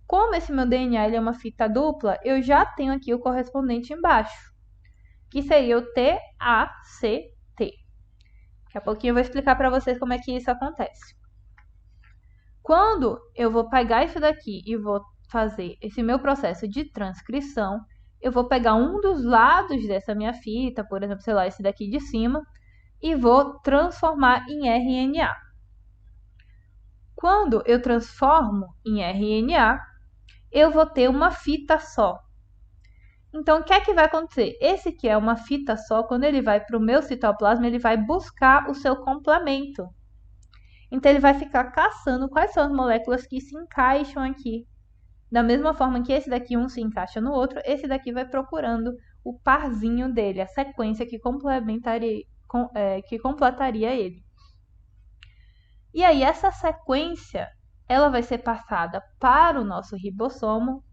Como esse meu DNA ele é uma fita dupla, eu já tenho aqui o correspondente embaixo, que seria o TACT. Daqui a pouquinho eu vou explicar para vocês como é que isso acontece. Quando eu vou pegar isso daqui e vou fazer esse meu processo de transcrição, eu vou pegar um dos lados dessa minha fita, por exemplo, sei lá, esse daqui de cima, e vou transformar em RNA. Quando eu transformo em RNA, eu vou ter uma fita só. Então, o que é que vai acontecer? Esse que é uma fita só, quando ele vai para o meu citoplasma, ele vai buscar o seu complemento. Então, ele vai ficar caçando quais são as moléculas que se encaixam aqui. Da mesma forma que esse daqui um se encaixa no outro, esse daqui vai procurando o parzinho dele, a sequência que completaria ele. E aí, essa sequência, ela vai ser passada para o nosso ribossomo,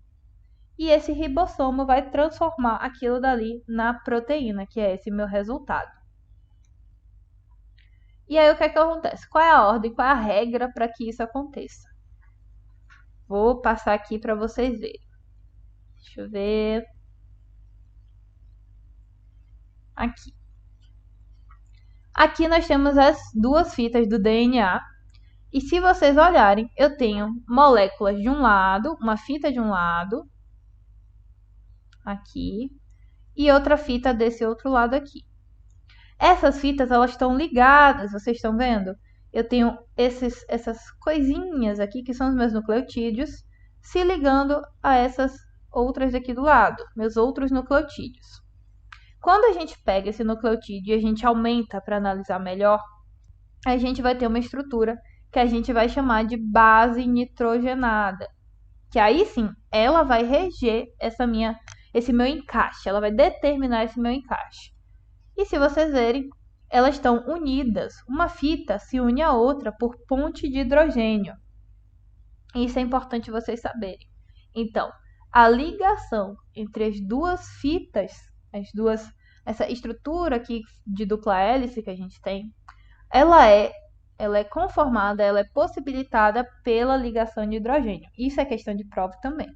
e esse ribossomo vai transformar aquilo dali na proteína, que é esse meu resultado. E aí, o que é que acontece? Qual é a ordem, qual é a regra para que isso aconteça? Vou passar aqui para vocês verem. Deixa eu ver. Aqui. Aqui nós temos as duas fitas do DNA. E se vocês olharem, eu tenho moléculas de um lado, uma fita de um lado, aqui, e outra fita desse outro lado aqui. Essas fitas, elas estão ligadas, vocês estão vendo? Eu tenho essas coisinhas aqui, que são os meus nucleotídeos, se ligando a essas outras aqui do lado, meus outros nucleotídeos. Quando a gente pega esse nucleotídeo e a gente aumenta para analisar melhor, a gente vai ter uma estrutura que a gente vai chamar de base nitrogenada. Que aí sim, ela vai reger esse meu encaixe, ela vai determinar esse meu encaixe. E se vocês verem, elas estão unidas. Uma fita se une à outra por ponte de hidrogênio. Isso é importante vocês saberem. Então, a ligação entre as duas fitas, essa estrutura aqui de dupla hélice que a gente tem, ela é conformada, ela é possibilitada pela ligação de hidrogênio. Isso é questão de prova também.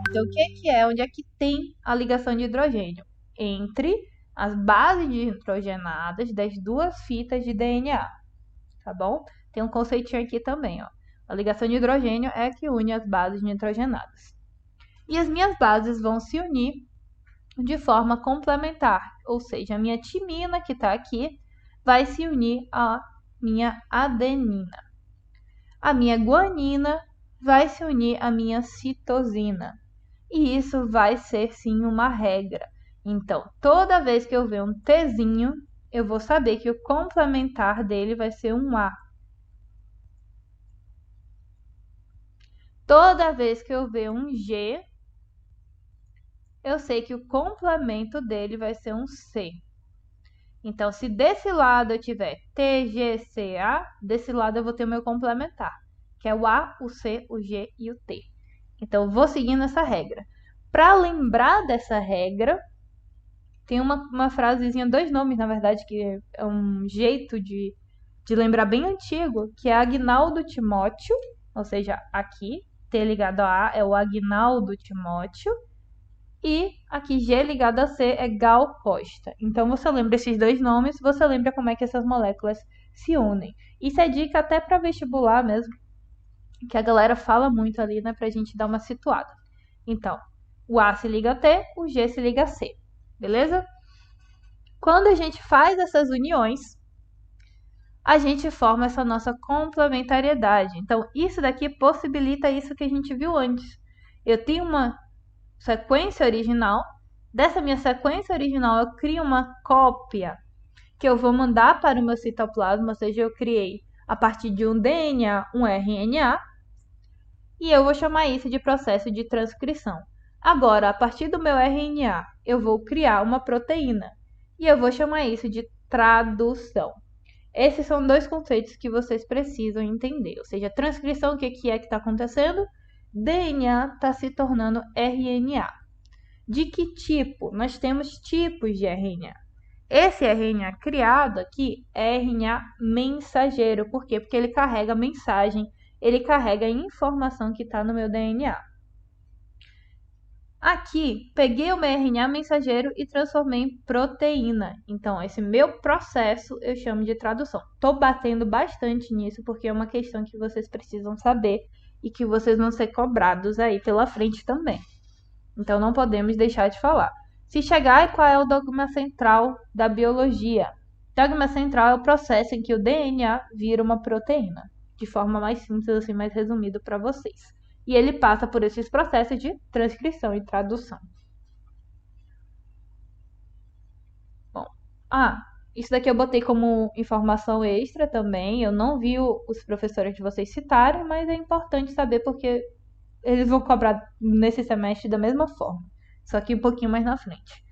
Então, o que é? Onde é que tem a ligação de hidrogênio? Entre as bases nitrogenadas das duas fitas de DNA, tá bom? Tem um conceitinho aqui também, ó. A ligação de hidrogênio é a que une as bases nitrogenadas. E as minhas bases vão se unir de forma complementar, ou seja, a minha timina que está aqui vai se unir à minha adenina. A minha guanina vai se unir à minha citosina. E isso vai ser sim uma regra. Então, toda vez que eu ver um Tzinho, eu vou saber que o complementar dele vai ser um A. Toda vez que eu ver um G, eu sei que o complemento dele vai ser um C. Então, se desse lado eu tiver TGCA, desse lado eu vou ter o meu complementar, que é o A, o C, o G e o T. Então, eu vou seguindo essa regra. Para lembrar dessa regra, tem uma frasezinha, dois nomes, na verdade, que é um jeito de lembrar bem antigo, que é Agnaldo Timóteo, ou seja, aqui, T ligado a A é o Agnaldo Timóteo, e aqui G ligado a C é Gal Costa. Então, você lembra esses dois nomes, você lembra como é que essas moléculas se unem. Isso é dica até para vestibular mesmo, que a galera fala muito ali, né, pra gente dar uma situada. Então, o A se liga a T, o G se liga a C, beleza? Quando a gente faz essas uniões, a gente forma essa nossa complementariedade. Então, isso daqui possibilita isso que a gente viu antes. Eu tenho uma sequência original. Dessa minha sequência original, eu crio uma cópia que eu vou mandar para o meu citoplasma, ou seja, eu criei a partir de um DNA, um RNA, e eu vou chamar isso de processo de transcrição. Agora, a partir do meu RNA, eu vou criar uma proteína, e eu vou chamar isso de tradução. Esses são dois conceitos que vocês precisam entender, ou seja, transcrição, o que é que está acontecendo? DNA está se tornando RNA. De que tipo? Nós temos tipos de RNA. Esse RNA criado aqui é RNA mensageiro. Por quê? Porque ele carrega mensagem, ele carrega a informação que está no meu DNA. Aqui, peguei o meu RNA mensageiro e transformei em proteína. Então, esse meu processo eu chamo de tradução. Estou batendo bastante nisso porque é uma questão que vocês precisam saber e que vocês vão ser cobrados aí pela frente também. Então, não podemos deixar de falar. Se chegar, qual é o dogma central da biologia? O dogma central é o processo em que o DNA vira uma proteína. De forma mais simples, assim, mais resumida para vocês. E ele passa por esses processos de transcrição e tradução. Bom, isso daqui eu botei como informação extra também. Eu não vi os professores de vocês citarem, mas é importante saber porque eles vão cobrar nesse semestre da mesma forma. Só que um pouquinho mais na frente.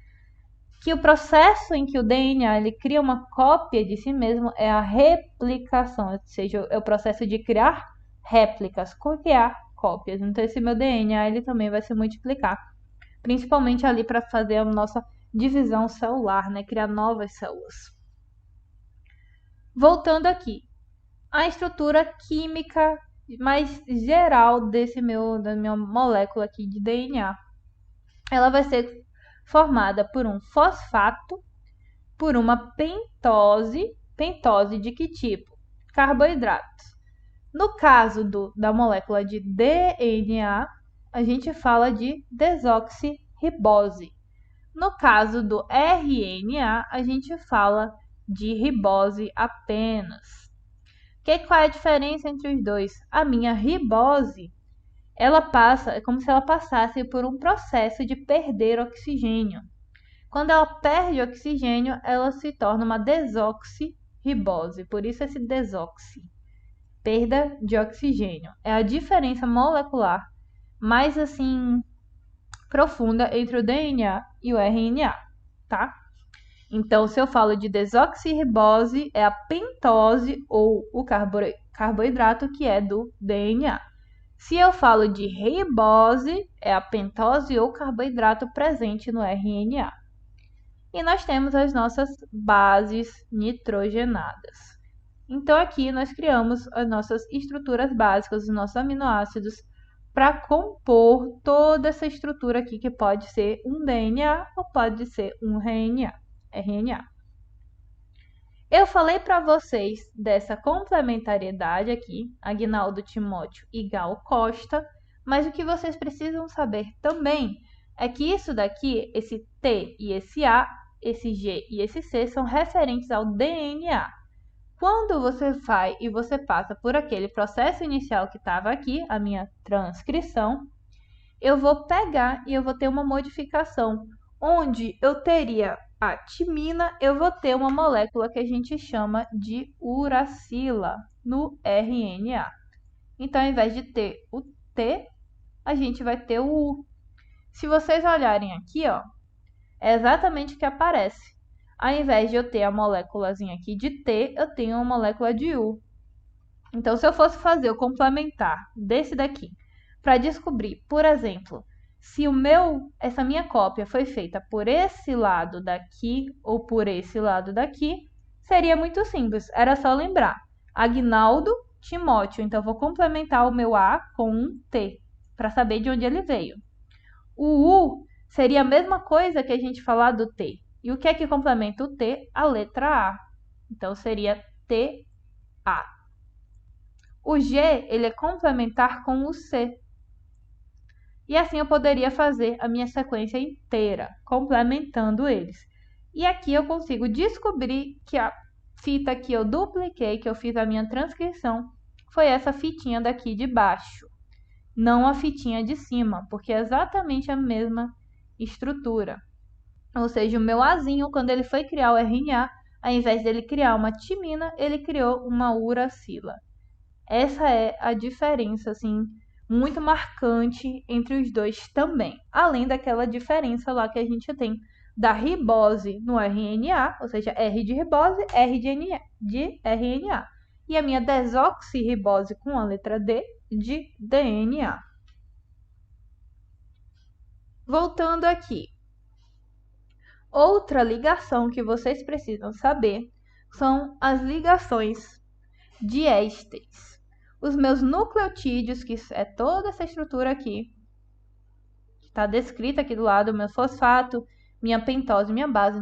Que o processo em que o DNA ele cria uma cópia de si mesmo é a replicação, ou seja, é o processo de criar réplicas, copiar cópias. Então, esse meu DNA ele também vai se multiplicar, principalmente ali para fazer a nossa divisão celular, né? Criar novas células. Voltando aqui, a estrutura química mais geral da minha molécula aqui de DNA, ela vai ser formada por um fosfato, por uma pentose. Pentose de que tipo? Carboidratos. No caso da molécula de DNA, a gente fala de desoxirribose. No caso do RNA, a gente fala de ribose apenas. Qual é a diferença entre os dois? A minha ribose, ela passa, é como se ela passasse por um processo de perder oxigênio. Quando ela perde oxigênio, ela se torna uma desoxirribose, por isso esse desoxi. Perda de oxigênio. É a diferença molecular mais assim profunda entre o DNA e o RNA, tá? Então, se eu falo de desoxirribose, é a pentose ou o carboidrato que é do DNA. Se eu falo de ribose, é a pentose ou carboidrato presente no RNA. E nós temos as nossas bases nitrogenadas. Então, aqui nós criamos as nossas estruturas básicas, os nossos aminoácidos, para compor toda essa estrutura aqui, que pode ser um DNA ou pode ser um RNA. Eu falei para vocês dessa complementariedade aqui, Aguinaldo Timóteo e Gal Costa, mas o que vocês precisam saber também é que isso daqui, esse T e esse A, esse G e esse C, são referentes ao DNA. Quando você vai e você passa por aquele processo inicial que estava aqui, a minha transcrição, eu vou pegar e eu vou ter uma modificação, onde eu teria a timina, eu vou ter uma molécula que a gente chama de uracila no RNA. Então, ao invés de ter o T, a gente vai ter o U. Se vocês olharem aqui, ó, é exatamente o que aparece. Ao invés de eu ter a moléculazinha aqui de T, eu tenho uma molécula de U. Então, se eu fosse fazer o complementar desse daqui, para descobrir, por exemplo, se essa minha cópia foi feita por esse lado daqui ou por esse lado daqui, seria muito simples. Era só lembrar. Aguinaldo Timóteo. Então, eu vou complementar o meu A com um T, para saber de onde ele veio. O U seria a mesma coisa que a gente falar do T. E o que é que complementa o T? A letra A. Então, seria TA. O G, ele é complementar com o C. E assim eu poderia fazer a minha sequência inteira, complementando eles. E aqui eu consigo descobrir que a fita que eu dupliquei, que eu fiz a minha transcrição, foi essa fitinha daqui de baixo. Não a fitinha de cima, porque é exatamente a mesma estrutura. Ou seja, o meu Azinho, quando ele foi criar o RNA, ao invés dele criar uma timina, ele criou uma uracila. Essa é a diferença, assim, muito marcante entre os dois também. Além daquela diferença lá que a gente tem da ribose no RNA, ou seja, R de ribose, R de RNA. E a minha desoxirribose com a letra D de DNA. Voltando aqui. Outra ligação que vocês precisam saber são as ligações de ésteres. Os meus nucleotídeos, que é toda essa estrutura aqui, que está descrita aqui do lado, meu fosfato, minha pentose, minha base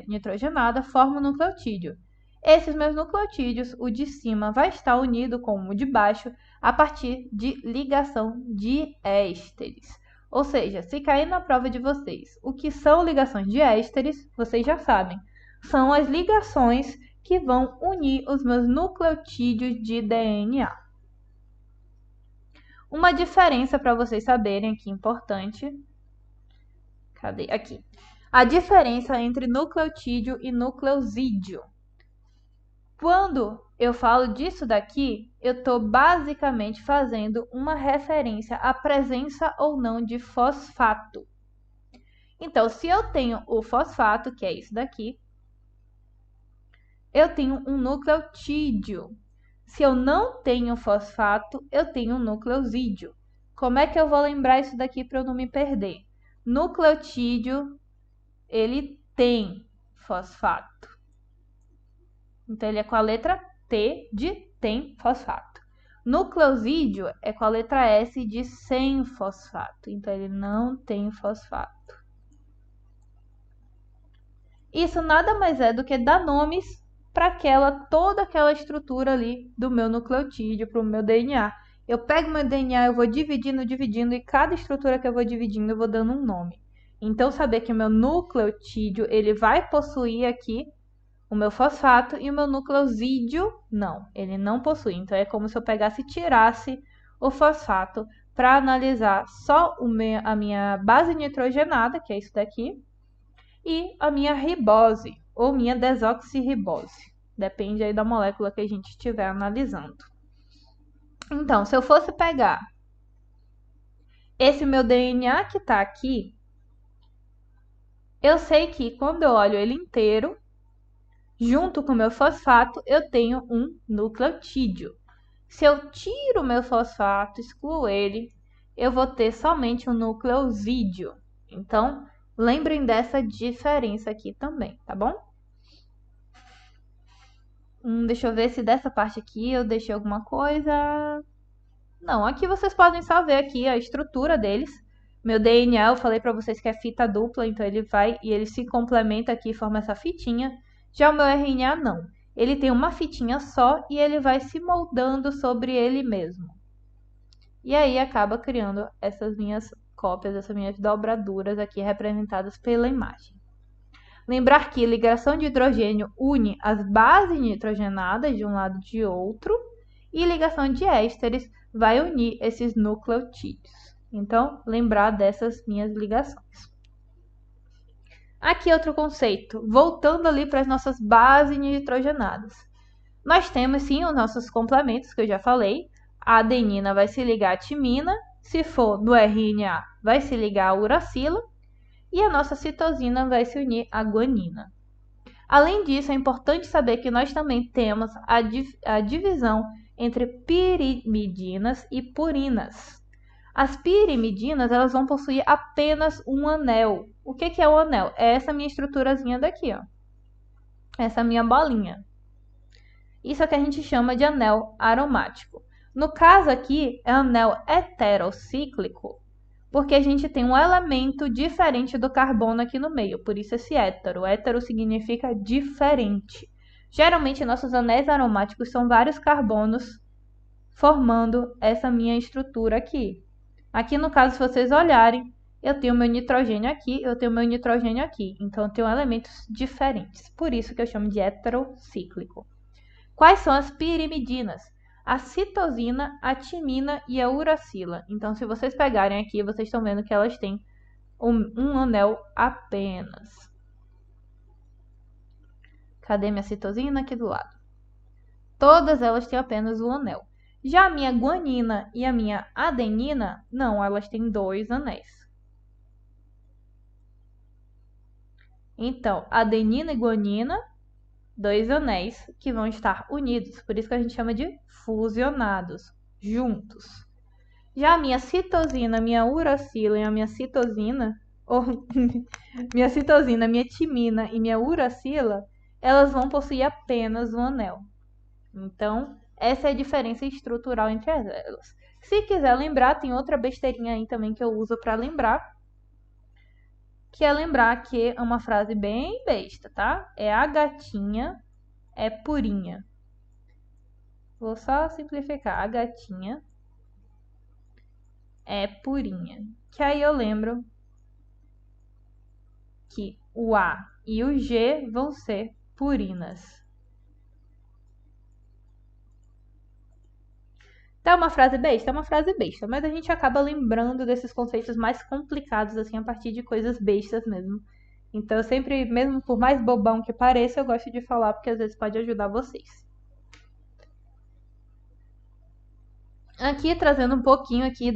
nitrogenada, formam o nucleotídeo. Esses meus nucleotídeos, o de cima vai estar unido com o de baixo a partir de ligação de ésteres. Ou seja, se cair na prova de vocês o que são ligações de ésteres, vocês já sabem. São as ligações que vão unir os meus nucleotídeos de DNA. Uma diferença para vocês saberem aqui importante. Cadê? Aqui. A diferença entre nucleotídeo e nucleosídeo. Quando eu falo disso daqui, eu estou basicamente fazendo uma referência à presença ou não de fosfato. Então, se eu tenho o fosfato, que é isso daqui, eu tenho um nucleotídeo. Se eu não tenho fosfato, eu tenho um nucleosídeo. Como é que eu vou lembrar isso daqui para eu não me perder? Nucleotídeo, ele tem fosfato. Então, ele é com a letra T de tem fosfato. Nucleosídeo é com a letra S de sem fosfato. Então, ele não tem fosfato. Isso nada mais é do que dar nomes para toda aquela estrutura ali do meu nucleotídeo, para o meu DNA. Eu pego meu DNA, eu vou dividindo, e cada estrutura que eu vou dividindo, eu vou dando um nome. Então, saber que o meu nucleotídeo, ele vai possuir aqui o meu fosfato e o meu nucleosídeo não, ele não possui. Então é como se eu pegasse e tirasse o fosfato para analisar só a minha base nitrogenada, que é isso daqui, e a minha ribose, ou minha desoxirribose. Depende aí da molécula que a gente estiver analisando. Então, se eu fosse pegar esse meu DNA que está aqui, eu sei que quando eu olho ele inteiro, junto com o meu fosfato, eu tenho um nucleotídeo. Se eu tiro o meu fosfato, excluo ele, eu vou ter somente um nucleosídeo. Então, lembrem dessa diferença aqui também, tá bom? Deixa eu ver se dessa parte aqui eu deixei alguma coisa. Não, aqui vocês podem só ver aqui a estrutura deles. Meu DNA, eu falei para vocês que é fita dupla, então ele vai e ele se complementa aqui e forma essa fitinha. Já o meu RNA não. Ele tem uma fitinha só e ele vai se moldando sobre ele mesmo. E aí acaba criando essas minhas cópias, essas minhas dobraduras aqui representadas pela imagem. Lembrar que ligação de hidrogênio une as bases nitrogenadas de um lado e de outro, e ligação de ésteres vai unir esses nucleotídeos. Então, lembrar dessas minhas ligações. Aqui outro conceito, voltando ali para as nossas bases nitrogenadas. Nós temos sim os nossos complementos, que eu já falei. A adenina vai se ligar à timina, se for do RNA, vai se ligar à uracila, e a nossa citosina vai se unir à guanina. Além disso, é importante saber que nós também temos a divisão entre pirimidinas e purinas. As pirimidinas, elas vão possuir apenas um anel. O que é o anel? É essa minha estruturazinha daqui, ó. Essa minha bolinha. Isso é que a gente chama de anel aromático. No caso aqui, é anel heterocíclico, porque a gente tem um elemento diferente do carbono aqui no meio, por isso esse hétero. Hétero significa diferente. Geralmente, nossos anéis aromáticos são vários carbonos formando essa minha estrutura aqui. Aqui, no caso, se vocês olharem, eu tenho meu nitrogênio aqui, eu tenho meu nitrogênio aqui. Então, eu tenho elementos diferentes. Por isso que eu chamo de heterocíclico. Quais são as pirimidinas? A citosina, a timina e a uracila. Então, se vocês pegarem aqui, vocês estão vendo que elas têm um anel apenas. Cadê minha citosina? Aqui do lado. Todas elas têm apenas um anel. Já a minha guanina e a minha adenina, não, elas têm 2 anéis. Então, adenina e guanina, 2 anéis que vão estar unidos. Por isso que a gente chama de fusionados, juntos. Já a minha citosina, minha uracila e a minha citosina, minha citosina, minha timina e minha uracila, elas vão possuir apenas um anel. Então, essa é a diferença estrutural entre elas. Se quiser lembrar, tem outra besteirinha aí também que eu uso para lembrar, que é lembrar que é uma frase bem besta, tá? É a gatinha é purinha. Vou só simplificar. A gatinha é purinha. Que aí eu lembro que o A e o G vão ser purinas. Tá uma frase besta? É uma frase besta, mas a gente acaba lembrando desses conceitos mais complicados, assim, a partir de coisas bestas mesmo. Então, eu sempre, mesmo por mais bobão que pareça, eu gosto de falar, porque às vezes pode ajudar vocês. Aqui, trazendo um pouquinho aqui,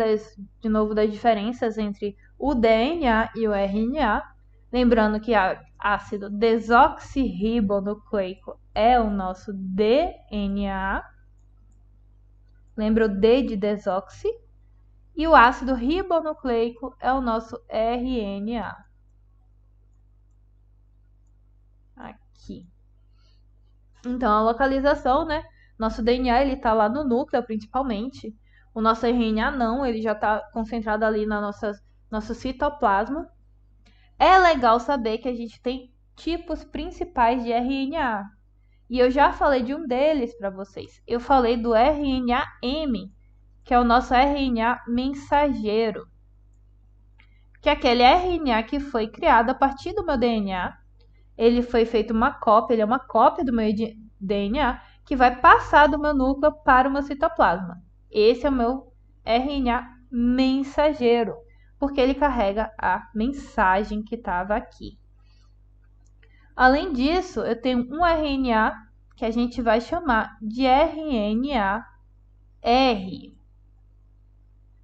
de novo, das diferenças entre o DNA e o RNA. Lembrando que o ácido desoxirribonucleico é o nosso DNA. Lembra o D de desoxi? E o ácido ribonucleico é o nosso RNA. Aqui. Então, a localização, né? Nosso DNA, ele tá lá no núcleo, principalmente. O nosso RNA não, ele já tá concentrado ali na nosso citoplasma. É legal saber que a gente tem tipos principais de RNA. E eu já falei de um deles para vocês. Eu falei do RNA-M, que é o nosso RNA mensageiro. Que é aquele RNA que foi criado a partir do meu DNA ele foi feito uma cópia, ele é uma cópia do meu DNA que vai passar do meu núcleo para o meu citoplasma. Esse é o meu RNA mensageiro, porque ele carrega a mensagem que estava aqui. Além disso, eu tenho um RNA que a gente vai chamar de RNA-R.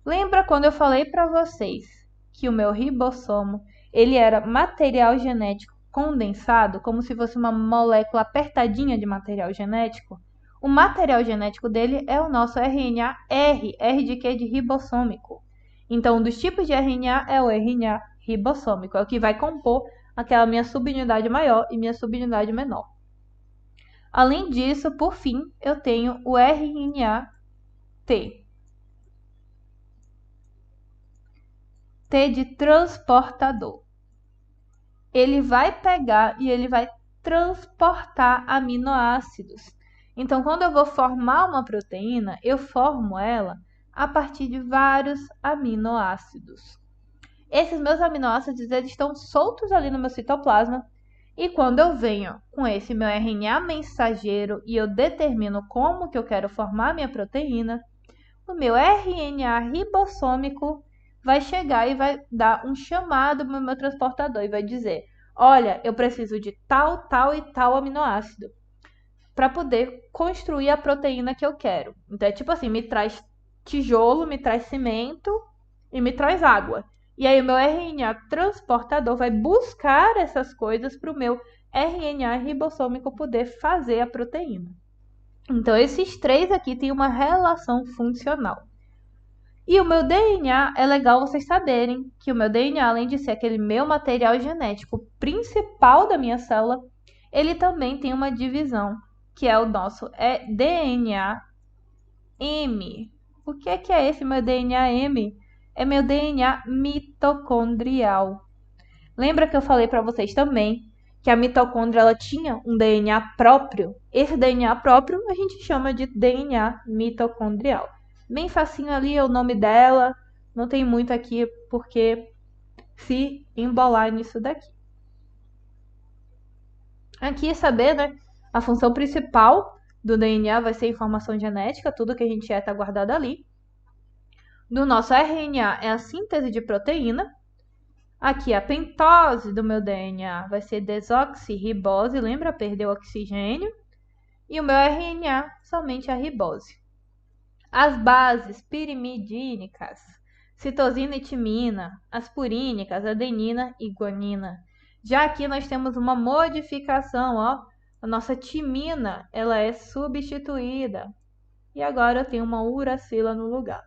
Lembra quando eu falei para vocês que o meu ribossomo ele era material genético condensado, como se fosse uma molécula apertadinha de material genético? O material genético dele é o nosso RNA-R. R de quê? De ribossômico. Então, um dos tipos de RNA é o RNA ribossômico. É o que vai compor aquela minha subunidade maior e minha subunidade menor. Além disso, por fim, eu tenho o RNA-T. T de transportador. Ele vai pegar e ele vai transportar aminoácidos. Então, quando eu vou formar uma proteína, eu formo ela a partir de vários aminoácidos. Esses meus aminoácidos eles estão soltos ali no meu citoplasma. E quando eu venho com esse meu RNA mensageiro e eu determino como que eu quero formar minha proteína, o meu RNA ribossômico vai chegar e vai dar um chamado para o meu transportador e vai dizer: olha, eu preciso de tal, tal e tal aminoácido para poder construir a proteína que eu quero. Então é tipo assim, me traz tijolo, me traz cimento e me traz água. E aí o meu RNA transportador vai buscar essas coisas para o meu RNA ribossômico poder fazer a proteína. Então esses três aqui têm uma relação funcional. E o meu DNA, é legal vocês saberem que o meu DNA, além de ser aquele meu material genético principal da minha célula, ele também tem uma divisão, que é o nosso DNA-M. O que é esse meu DNA-M? É meu DNA mitocondrial. Lembra que eu falei para vocês também que a mitocôndria ela tinha um DNA próprio? Esse DNA próprio a gente chama de DNA mitocondrial. Bem facinho ali é o nome dela, não tem muito aqui porque se embolar nisso daqui. Aqui é saber, né? A função principal do DNA vai ser informação genética, tudo que a gente está guardado ali. Do nosso RNA é a síntese de proteína. Aqui a pentose do meu DNA vai ser desoxirribose, lembra? Perdeu oxigênio. E o meu RNA somente a ribose. As bases pirimidínicas, citosina e timina, as purínicas, adenina e guanina. Já aqui nós temos uma modificação, ó. A nossa timina, ela é substituída. E agora eu tenho uma uracila no lugar.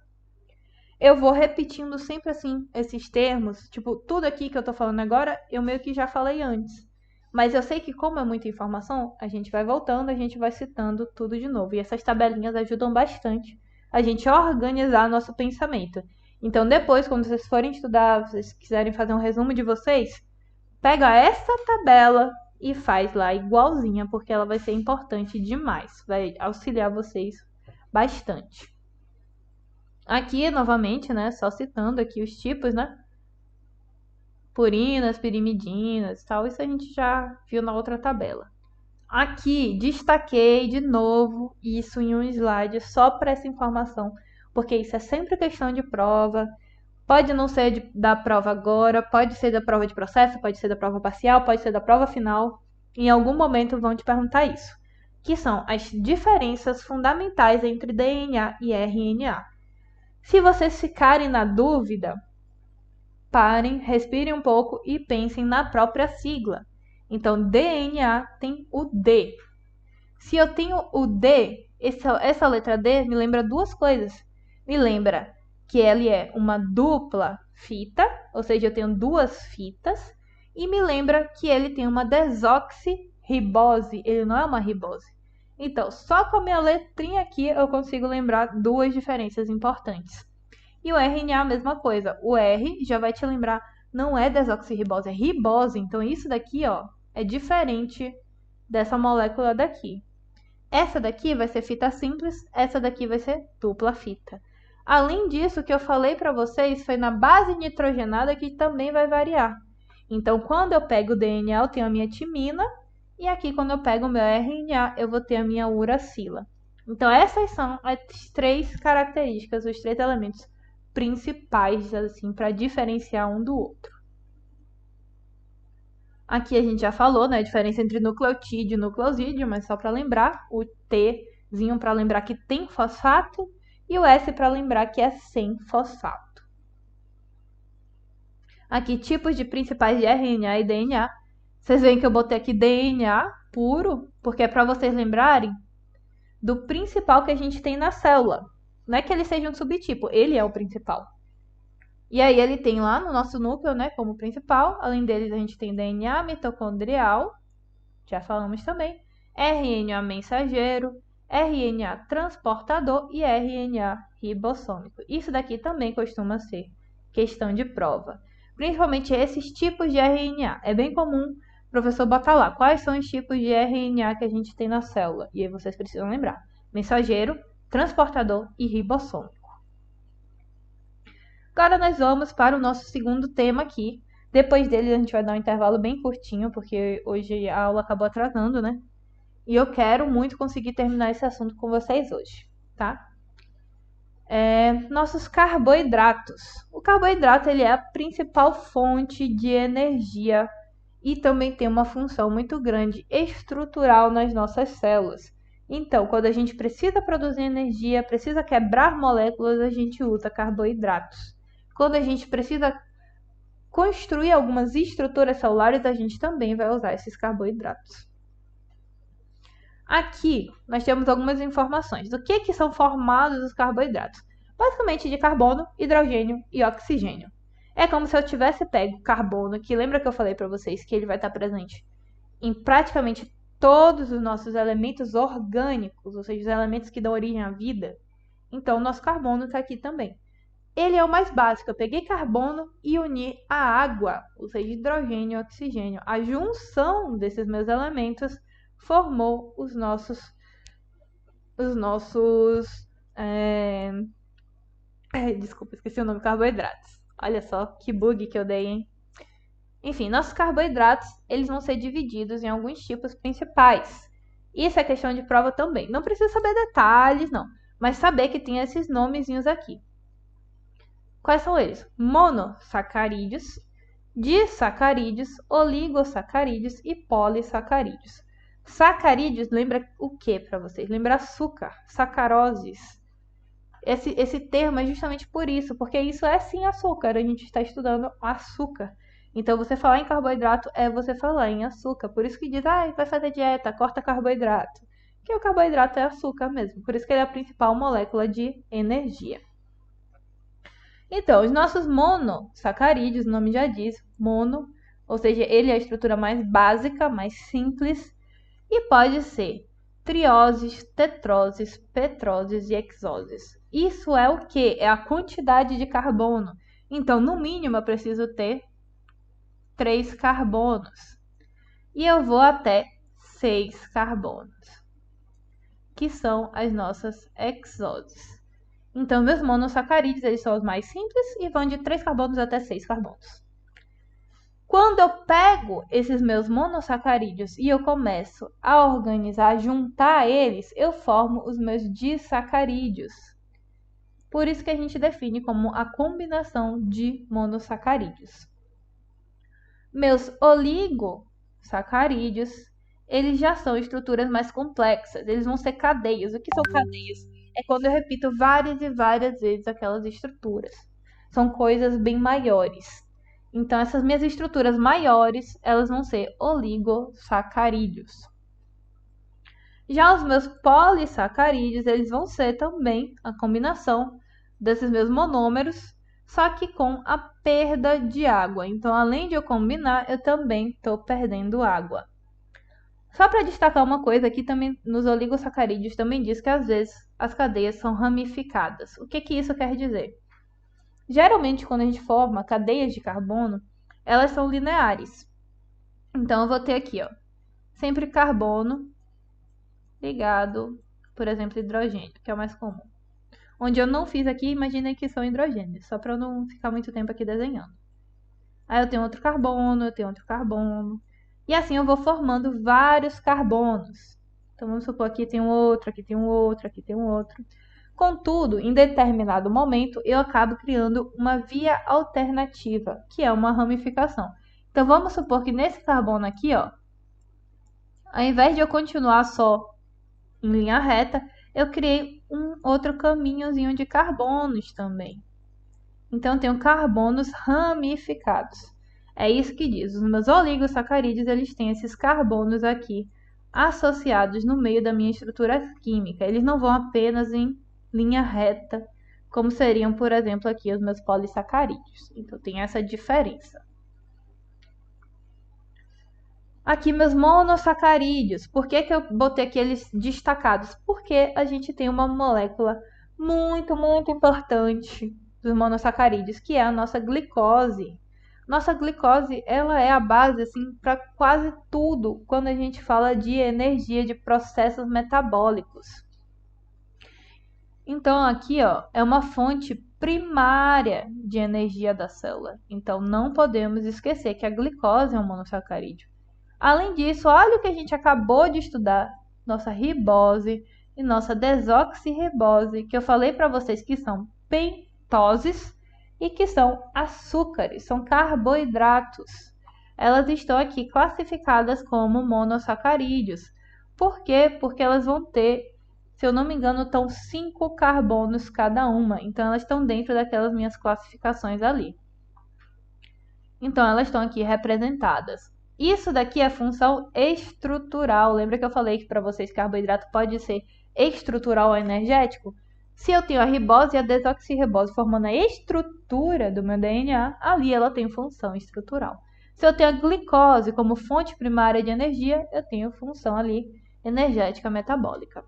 Eu vou repetindo sempre assim esses termos, tipo, tudo aqui que eu tô falando agora, eu meio que já falei antes. Mas eu sei que como é muita informação, a gente vai voltando, a gente vai citando tudo de novo. E essas tabelinhas ajudam bastante a gente organizar nosso pensamento. Então depois, quando vocês forem estudar, vocês quiserem fazer um resumo de vocês, pega essa tabela e faz lá igualzinha, porque ela vai ser importante demais. Vai auxiliar vocês bastante. Aqui, novamente, né, só citando aqui os tipos, né? Purinas, pirimidinas, tal, isso a gente já viu na outra tabela. Aqui, destaquei de novo isso em um slide só para essa informação, porque isso é sempre questão de prova. Pode não ser da prova agora, pode ser da prova de processo, pode ser da prova parcial, pode ser da prova final. Em algum momento vão te perguntar isso, que são as diferenças fundamentais entre DNA e RNA. Se vocês ficarem na dúvida, parem, respirem um pouco e pensem na própria sigla. Então, DNA tem o D. Se eu tenho o D, essa letra D me lembra duas coisas. Me lembra que ele é uma dupla fita, ou seja, eu tenho duas fitas. E me lembra que ele tem uma desoxirribose, ele não é uma ribose. Então, só com a minha letrinha aqui eu consigo lembrar duas diferenças importantes. E o RNA a mesma coisa. O R já vai te lembrar, não é desoxirribose, é ribose. Então isso daqui, ó, é diferente dessa molécula daqui. Essa daqui vai ser fita simples, essa daqui vai ser dupla fita. Além disso, o que eu falei para vocês foi na base nitrogenada que também vai variar. Então, quando eu pego o DNA, eu tenho a minha timina, e aqui, quando eu pego o meu RNA, eu vou ter a minha uracila. Então, essas são as 3 características, os 3 elementos principais, assim, para diferenciar um do outro. Aqui a gente já falou, né, a diferença entre nucleotídeo e nucleosídeo, mas só para lembrar, o Tzinho para lembrar que tem fosfato e o S para lembrar que é sem fosfato. Aqui, tipos de principais de RNA e DNA. Vocês veem que eu botei aqui DNA puro, porque é para vocês lembrarem do principal que a gente tem na célula. Não é que ele seja um subtipo, ele é o principal. E aí ele tem lá no nosso núcleo, né, como principal. Além deles, a gente tem DNA mitocondrial, já falamos também, RNA mensageiro, RNA transportador e RNA ribossômico. Isso daqui também costuma ser questão de prova. Principalmente esses tipos de RNA. É bem comum o professor botar lá quais são os tipos de RNA que a gente tem na célula. E aí vocês precisam lembrar. Mensageiro, transportador e ribossômico. Agora nós vamos para o nosso segundo tema aqui. Depois dele a gente vai dar um intervalo bem curtinho, porque hoje a aula acabou atrasando, né? E eu quero muito conseguir terminar esse assunto com vocês hoje, tá? Nossos carboidratos. O carboidrato ele é a principal fonte de energia e também tem uma função muito grande estrutural nas nossas células. Então, quando a gente precisa produzir energia, precisa quebrar moléculas, a gente usa carboidratos. Quando a gente precisa construir algumas estruturas celulares, a gente também vai usar esses carboidratos. Aqui nós temos algumas informações do que são formados os carboidratos. Basicamente de carbono, hidrogênio e oxigênio. É como se eu tivesse pego carbono, que lembra que eu falei para vocês que ele vai estar presente em praticamente todos os nossos elementos orgânicos, ou seja, os elementos que dão origem à vida. Então, o nosso carbono está aqui também. Ele é o mais básico. Eu peguei carbono e uni a água, ou seja, hidrogênio e oxigênio. A junção desses meus elementos formou os nossos desculpa, esqueci o nome, carboidratos. Olha só que bug que eu dei, hein? Enfim, nossos carboidratos, eles vão ser divididos em alguns tipos principais. Isso é questão de prova também. Não precisa saber detalhes, não. Mas saber que tem esses nomezinhos aqui. Quais são eles? Monossacarídeos, disacarídeos, oligosacarídeos e polissacarídeos. Sacarídeos lembra o que para vocês? Lembra açúcar, sacaroses. Esse termo é justamente por isso, porque isso é sim açúcar, a gente está estudando açúcar. Então, você falar em carboidrato é você falar em açúcar. Por isso que diz, vai fazer dieta, corta carboidrato. Porque o carboidrato é açúcar mesmo, por isso que ele é a principal molécula de energia. Então, os nossos monossacarídeos, o nome já diz, mono, ou seja, ele é a estrutura mais básica, mais simples, e pode ser trioses, tetroses, petroses e hexoses. Isso é o que? É a quantidade de carbono. Então, no mínimo, eu preciso ter 3 carbonos. E eu vou até 6 carbonos, que são as nossas hexoses. Então, meus monossacarídeos, eles são os mais simples e vão de 3 carbonos até 6 carbonos. Quando eu pego esses meus monossacarídeos e eu começo a organizar, juntar eles, eu formo os meus disacarídeos. Por isso que a gente define como a combinação de monossacarídeos. Meus oligosacarídeos, eles já são estruturas mais complexas, eles vão ser cadeias. O que são cadeias? É quando eu repito várias e várias vezes aquelas estruturas. São coisas bem maiores. Então, essas minhas estruturas maiores, elas vão ser oligosacarídeos. Já os meus polissacarídeos, eles vão ser também a combinação desses meus monômeros, só que com a perda de água. Então, além de eu combinar, eu também estou perdendo água. Só para destacar uma coisa aqui também, nos oligosacarídeos também diz que às vezes as cadeias são ramificadas. O que isso quer dizer? Geralmente, quando a gente forma cadeias de carbono, elas são lineares. Então, eu vou ter aqui, sempre carbono ligado, por exemplo, hidrogênio, que é o mais comum. Onde eu não fiz aqui, imaginem que são hidrogênios, só para eu não ficar muito tempo aqui desenhando. Aí eu tenho outro carbono, eu tenho outro carbono. E assim eu vou formando vários carbonos. Então vamos supor aqui tem um outro, aqui tem um outro, aqui tem um outro. Contudo, em determinado momento, eu acabo criando uma via alternativa, que é uma ramificação. Então vamos supor que nesse carbono aqui, ó, ao invés de eu continuar só em linha reta, eu criei um outro caminhozinho de carbonos também. Então, eu tenho carbonos ramificados. É isso que diz. Os meus oligosacarídeos, eles têm esses carbonos aqui associados no meio da minha estrutura química. Eles não vão apenas em linha reta, como seriam, por exemplo, aqui os meus polissacarídeos. Então, tem essa diferença. Aqui meus monossacarídeos. Por que eu botei aqui eles destacados? Porque a gente tem uma molécula muito, muito importante dos monossacarídeos, que é a nossa glicose. Nossa glicose, ela é a base assim para quase tudo quando a gente fala de energia, de processos metabólicos. Então aqui, ó, é uma fonte primária de energia da célula. Então não podemos esquecer que a glicose é um monossacarídeo. Além disso, olha o que a gente acabou de estudar, nossa ribose e nossa desoxirribose, que eu falei para vocês que são pentoses e que são açúcares, são carboidratos. Elas estão aqui classificadas como monossacarídeos. Por quê? Porque elas vão ter, se eu não me engano, estão 5 carbonos cada uma. Então, elas estão dentro daquelas minhas classificações ali. Então, elas estão aqui representadas. Isso daqui é função estrutural. Lembra que eu falei que para vocês carboidrato pode ser estrutural ou energético? Se eu tenho a ribose e a desoxirribose formando a estrutura do meu DNA, ali ela tem função estrutural. Se eu tenho a glicose como fonte primária de energia, eu tenho função ali energética metabólica.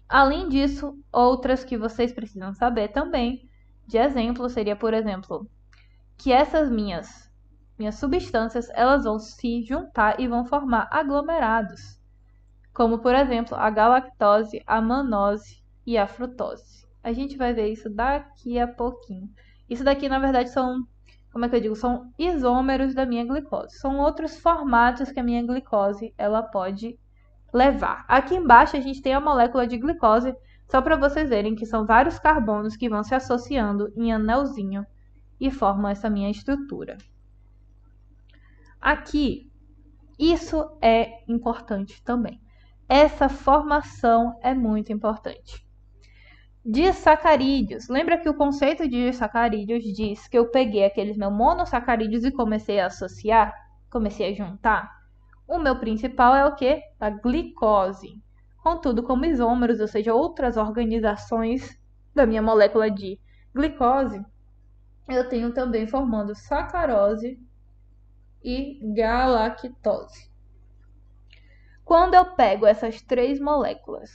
Além disso, outras que vocês precisam saber também, de exemplo, seria, por exemplo, que essas minhas substâncias, elas vão se juntar e vão formar aglomerados, como por exemplo a galactose, a manose e a frutose. A gente vai ver isso daqui a pouquinho. Isso daqui na verdade são, como é que eu digo, são isômeros da minha glicose. São outros formatos que a minha glicose ela pode levar. Aqui embaixo a gente tem a molécula de glicose, só para vocês verem que são vários carbonos que vão se associando em anelzinho e formam essa minha estrutura. Aqui, isso é importante também. Essa formação é muito importante. Disacarídeos. Lembra que o conceito de disacarídeos diz que eu peguei aqueles meus monossacarídeos e comecei a associar, comecei a juntar? O meu principal é o quê? A glicose. Contudo, como isômeros, ou seja, outras organizações da minha molécula de glicose, eu tenho também formando sacarose e galactose. Quando eu pego essas 3 moléculas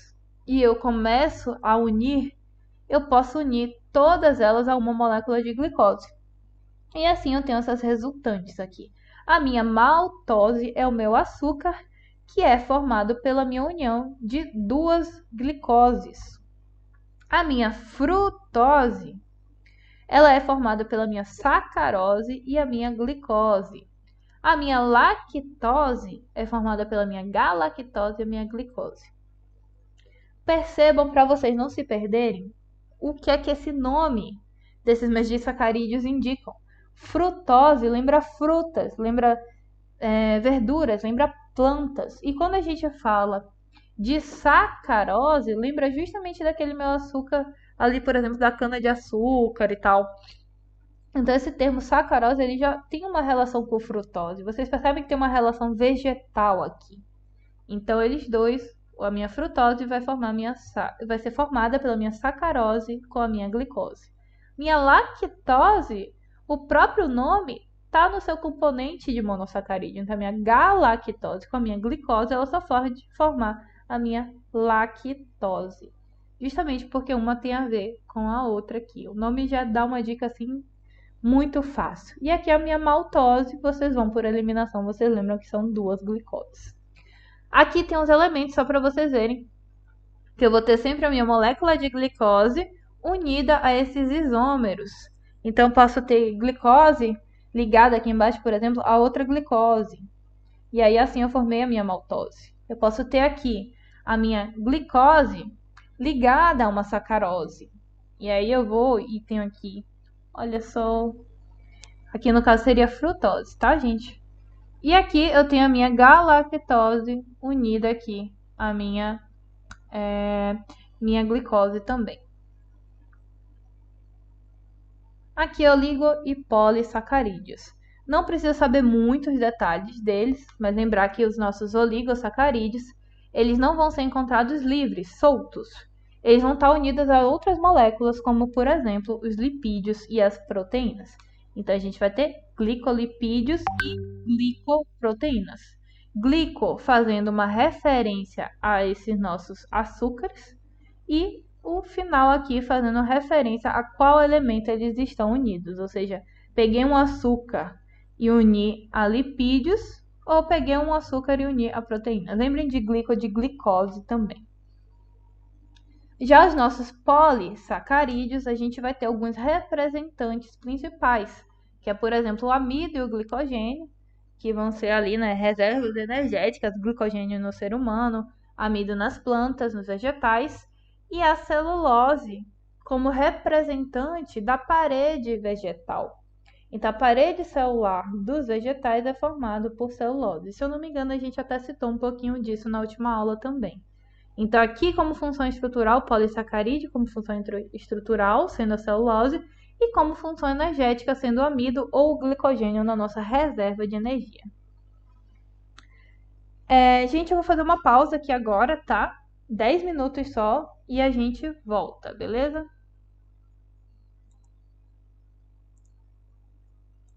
e eu começo a unir, eu posso unir todas elas a uma molécula de glicose. E assim eu tenho essas resultantes aqui. A minha maltose é o meu açúcar, que é formado pela minha união de 2 glicoses. A minha frutose, ela é formada pela minha sacarose e a minha glicose. A minha lactose é formada pela minha galactose e a minha glicose. Percebam, para vocês não se perderem, o que é que esse nome desses meus disacarídeos indicam. Frutose lembra frutas, lembra verduras, lembra plantas. E quando a gente fala de sacarose, lembra justamente daquele meu açúcar ali, por exemplo, da cana de açúcar e tal. Então, esse termo sacarose, ele já tem uma relação com frutose. Vocês percebem que tem uma relação vegetal aqui. Então, eles dois, a minha frutose vai ser formada pela minha sacarose com a minha glicose. Minha lactose, o próprio nome está no seu componente de monossacarídeo. Então, a minha galactose com a minha glicose, ela só pode formar a minha lactose. Justamente porque uma tem a ver com a outra aqui. O nome já dá uma dica assim muito fácil. E aqui a minha maltose, vocês vão por eliminação, vocês lembram que são 2 glicoses. Aqui tem uns elementos só para vocês verem, que eu vou ter sempre a minha molécula de glicose unida a esses isômeros. Então, posso ter glicose ligada aqui embaixo, por exemplo, a outra glicose. E aí assim eu formei a minha maltose. Eu posso ter aqui a minha glicose ligada a uma sacarose. E aí eu vou e tenho aqui, olha só, aqui no caso seria frutose, tá, gente? E aqui eu tenho a minha galactose unida aqui à minha glicose também. Aqui oligo e polissacarídeos. Não precisa saber muitos detalhes deles, mas lembrar que os nossos oligosacarídeos, eles não vão ser encontrados livres, soltos. Eles vão estar unidos a outras moléculas, como por exemplo os lipídios e as proteínas. Então a gente vai ter glicolipídios e glicoproteínas. Glico fazendo uma referência a esses nossos açúcares e o final aqui fazendo referência a qual elemento eles estão unidos. Ou seja, peguei um açúcar e uni a lipídios, ou peguei um açúcar e uni a proteína. Lembrem de glico de glicose também. Já os nossos polissacarídeos, a gente vai ter alguns representantes principais, que é, por exemplo, o amido e o glicogênio, que vão ser ali, né, reservas energéticas, glicogênio no ser humano, amido nas plantas, nos vegetais, e a celulose como representante da parede vegetal. Então, a parede celular dos vegetais é formada por celulose. Se eu não me engano, a gente até citou um pouquinho disso na última aula também. Então, aqui como função estrutural, polissacarídeo, como função estrutural, sendo a celulose, e como função energética, sendo o amido ou o glicogênio na nossa reserva de energia. Gente, eu vou fazer uma pausa aqui agora, tá? 10 minutos só e a gente volta, beleza?